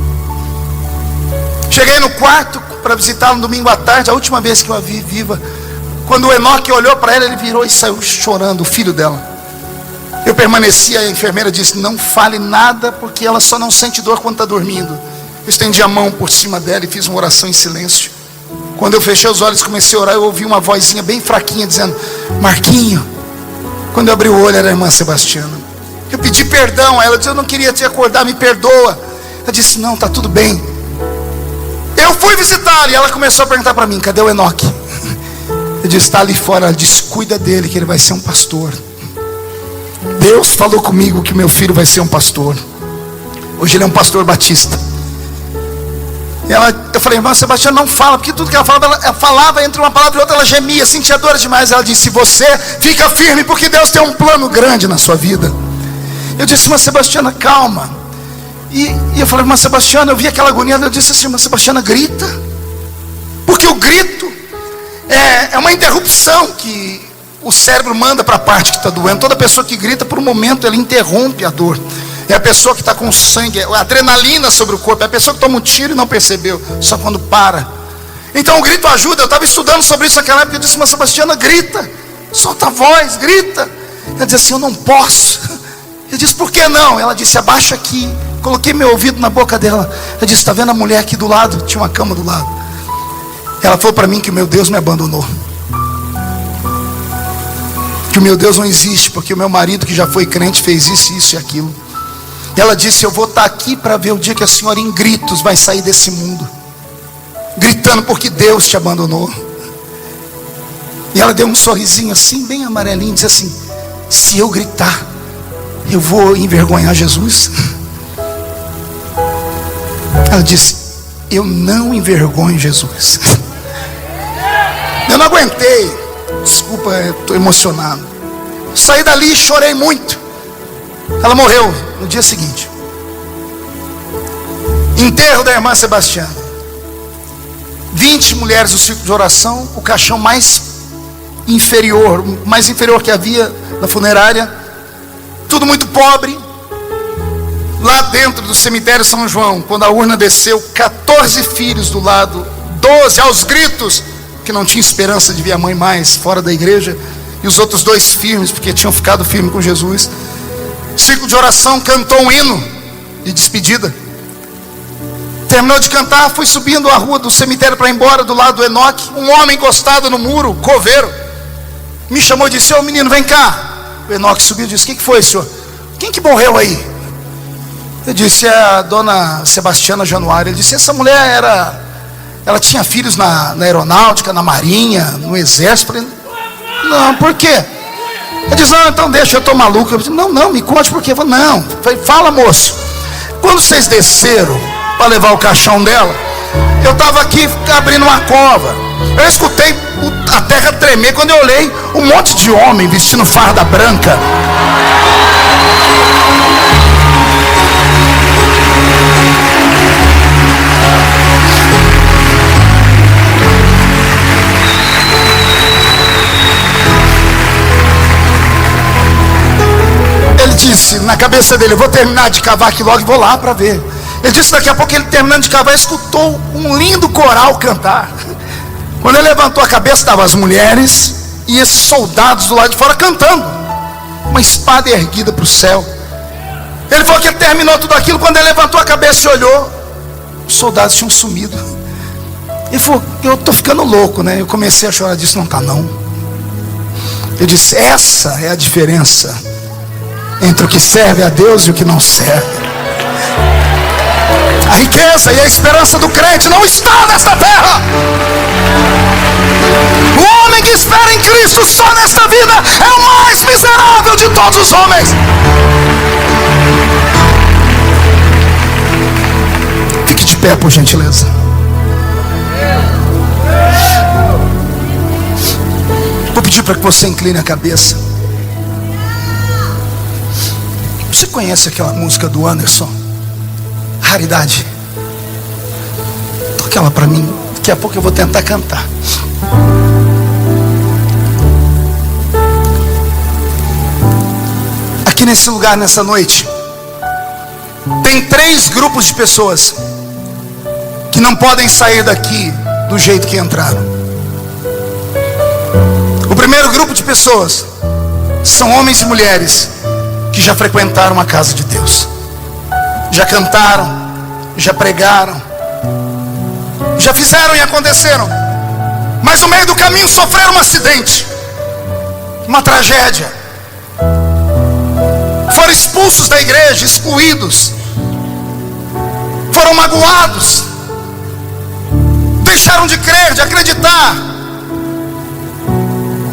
Cheguei no quarto para visitá-la no domingo à tarde, a última vez que eu a vi viva. Quando o Enoque olhou para ela, ele virou e saiu chorando, o filho dela. Eu permaneci, a enfermeira disse: não fale nada, porque ela só não sente dor quando está dormindo. Eu estendi a mão por cima dela e fiz uma oração em silêncio. Quando eu fechei os olhos e comecei a orar, eu ouvi uma vozinha bem fraquinha dizendo: Marquinho. Quando eu abri o olho, era a irmã Sebastiana. Eu pedi perdão a ela, disse: eu não queria te acordar, me perdoa. Ela disse: não, está tudo bem. Eu fui visitá-la e ela começou a perguntar para mim: cadê o Enoque? Eu disse: está ali fora. Ela disse: cuida dele, que ele vai ser um pastor. Deus falou comigo que meu filho vai ser um pastor. Hoje ele é um pastor batista. E eu falei: irmã Sebastiana, não fala, porque tudo que ela falava entre uma palavra e outra, ela gemia, sentia dor demais. Ela disse: você fica firme, porque Deus tem um plano grande na sua vida. Eu disse: irmã Sebastiana, calma. E eu falei: irmã Sebastiana, eu vi aquela agonia. Eu disse assim: irmã Sebastiana, grita, porque o grito é uma interrupção que o cérebro manda para a parte que está doendo. Toda pessoa que grita, por um momento, ela interrompe a dor. É a pessoa que está com sangue, a adrenalina sobre o corpo. É a pessoa que toma um tiro e não percebeu, só quando para. Então o grito ajuda. Eu estava estudando sobre isso naquela época. Eu disse: irmã Sebastiana, grita, solta a voz, grita. Ela disse assim: eu não posso. Eu disse: por que não? Ela disse: abaixa aqui. Coloquei meu ouvido na boca dela. Ela disse: está vendo a mulher aqui do lado? Tinha uma cama do lado. Ela falou para mim que o meu Deus me abandonou, que o meu Deus não existe, porque o meu marido, que já foi crente, fez isso, isso e aquilo. Ela disse: eu vou estar aqui para ver o dia que a senhora em gritos vai sair desse mundo, gritando porque Deus te abandonou. E ela deu um sorrisinho assim, bem amarelinho, disse assim: se eu gritar, eu vou envergonhar Jesus? Ela disse: eu não envergonho Jesus. Eu não aguentei. Desculpa, estou emocionado. Saí dali e chorei muito. Ela morreu no dia seguinte. Enterro da irmã Sebastiana. 20 mulheres do círculo de oração. O caixão mais inferior que havia na funerária. Tudo muito pobre. Lá dentro do cemitério São João, quando a urna desceu, 14 filhos do lado, 12 aos gritos, porque não tinha esperança de ver a mãe mais fora da igreja, e os outros dois firmes, porque tinham ficado firmes com Jesus. Ciclo de oração, cantou um hino de despedida. Terminou de cantar, fui subindo a rua do cemitério para ir embora, do lado do Enoque. Um homem encostado no muro, coveiro, me chamou e disse: ô menino, vem cá. O Enoque subiu e disse: o que foi, senhor? Quem que morreu aí? Eu disse: é a dona Sebastiana Januário. Ele disse: essa mulher ela tinha filhos na aeronáutica, na marinha, no exército. Eu falei: não, por quê? Ele disse: não, então deixa, eu estou maluco. Eu disse: não, me conte por quê. Eu falei: não, fala, moço. Quando vocês desceram para levar o caixão dela, eu estava aqui abrindo uma cova. Eu escutei a terra tremer. Quando eu olhei, um monte de homem vestindo farda branca. Ele disse na cabeça dele: eu vou terminar de cavar aqui logo e vou lá para ver. Ele disse: daqui a pouco ele, terminando de cavar, escutou um lindo coral cantar. Quando ele levantou a cabeça, estavam as mulheres e esses soldados do lado de fora cantando, uma espada erguida para o céu. Ele falou que ele terminou tudo aquilo. Quando ele levantou a cabeça e olhou, os soldados tinham sumido. Ele falou: eu estou ficando louco, né? Eu comecei a chorar. Eu disse: não está não. Eu disse: essa é a diferença entre o que serve a Deus e o que não serve. A riqueza e a esperança do crente não está nesta terra. O homem que espera em Cristo só nesta vida é o mais miserável de todos os homens. Fique de pé, por gentileza. Vou pedir para que você incline a cabeça. Você conhece aquela música do Anderson? Raridade. Toca ela para mim. Daqui a pouco eu vou tentar cantar. Aqui nesse lugar, nessa noite, tem 3 grupos de pessoas que não podem sair daqui do jeito que entraram. O primeiro grupo de pessoas são homens e mulheres que já frequentaram a casa de Deus, já cantaram, já pregaram, já fizeram e aconteceram, mas no meio do caminho sofreram um acidente, uma tragédia, foram expulsos da igreja, excluídos, foram magoados, deixaram de crer, de acreditar.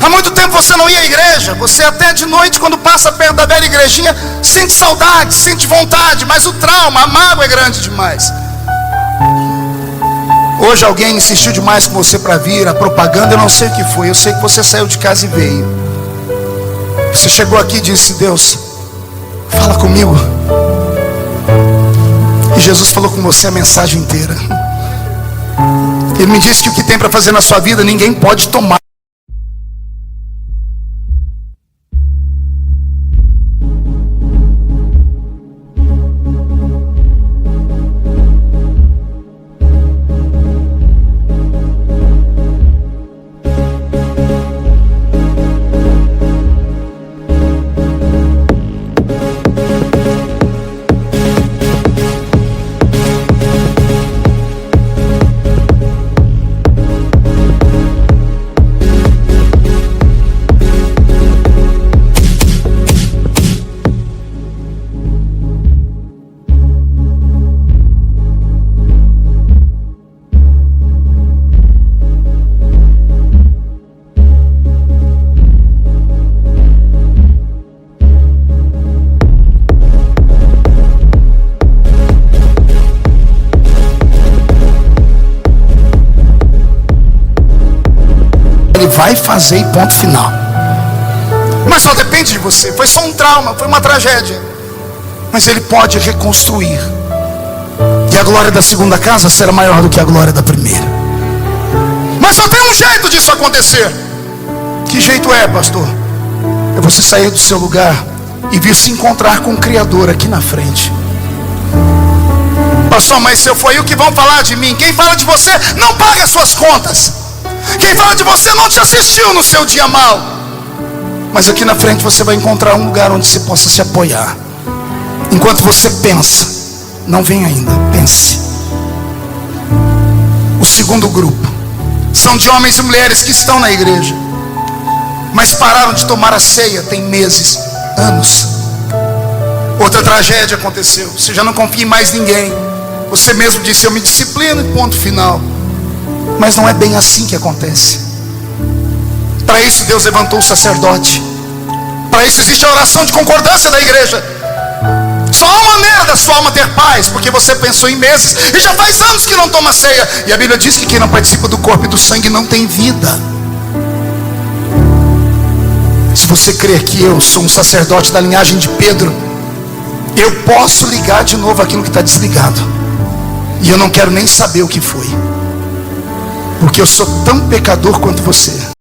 Há muito tempo você não ia à igreja. Você até de noite, quando passa perto da velha igrejinha, sente saudade, sente vontade, mas o trauma, a mágoa é grande demais. Hoje alguém insistiu demais com você para vir, a propaganda, eu não sei o que foi. Eu sei que você saiu de casa e veio. Você chegou aqui e disse: Deus, fala comigo. E Jesus falou com você a mensagem inteira. Ele me disse que o que tem para fazer na sua vida ninguém pode tomar. Ele vai fazer e ponto final. Mas só depende de você. Foi só um trauma, foi uma tragédia, mas Ele pode reconstruir. E a glória da segunda casa será maior do que a glória da primeira. Mas só tem um jeito disso acontecer. Que jeito é, pastor? É você sair do seu lugar e vir se encontrar com o Criador aqui na frente. Pastor, mas se eu for aí, o que vão falar de mim? Quem fala de você não paga as suas contas. Quem fala de você não te assistiu no seu dia mal. Mas aqui na frente você vai encontrar um lugar onde você possa se apoiar. Enquanto você pensa, não vem ainda, pense. O segundo grupo são de homens e mulheres que estão na igreja, mas pararam de tomar a ceia tem meses, anos. Outra tragédia aconteceu. Você já não confia em mais ninguém. Você mesmo disse: eu me disciplino e ponto final. Mas não é bem assim que acontece. Para isso Deus levantou o sacerdote. Para isso existe a oração de concordância da igreja. Só há uma maneira da sua alma ter paz, porque você pensou em meses e já faz anos que não toma ceia. E a Bíblia diz que quem não participa do corpo e do sangue não tem vida. Se você crê que eu sou um sacerdote da linhagem de Pedro, eu posso ligar de novo aquilo que está desligado. E eu não quero nem saber o que foi, porque eu sou tão pecador quanto você.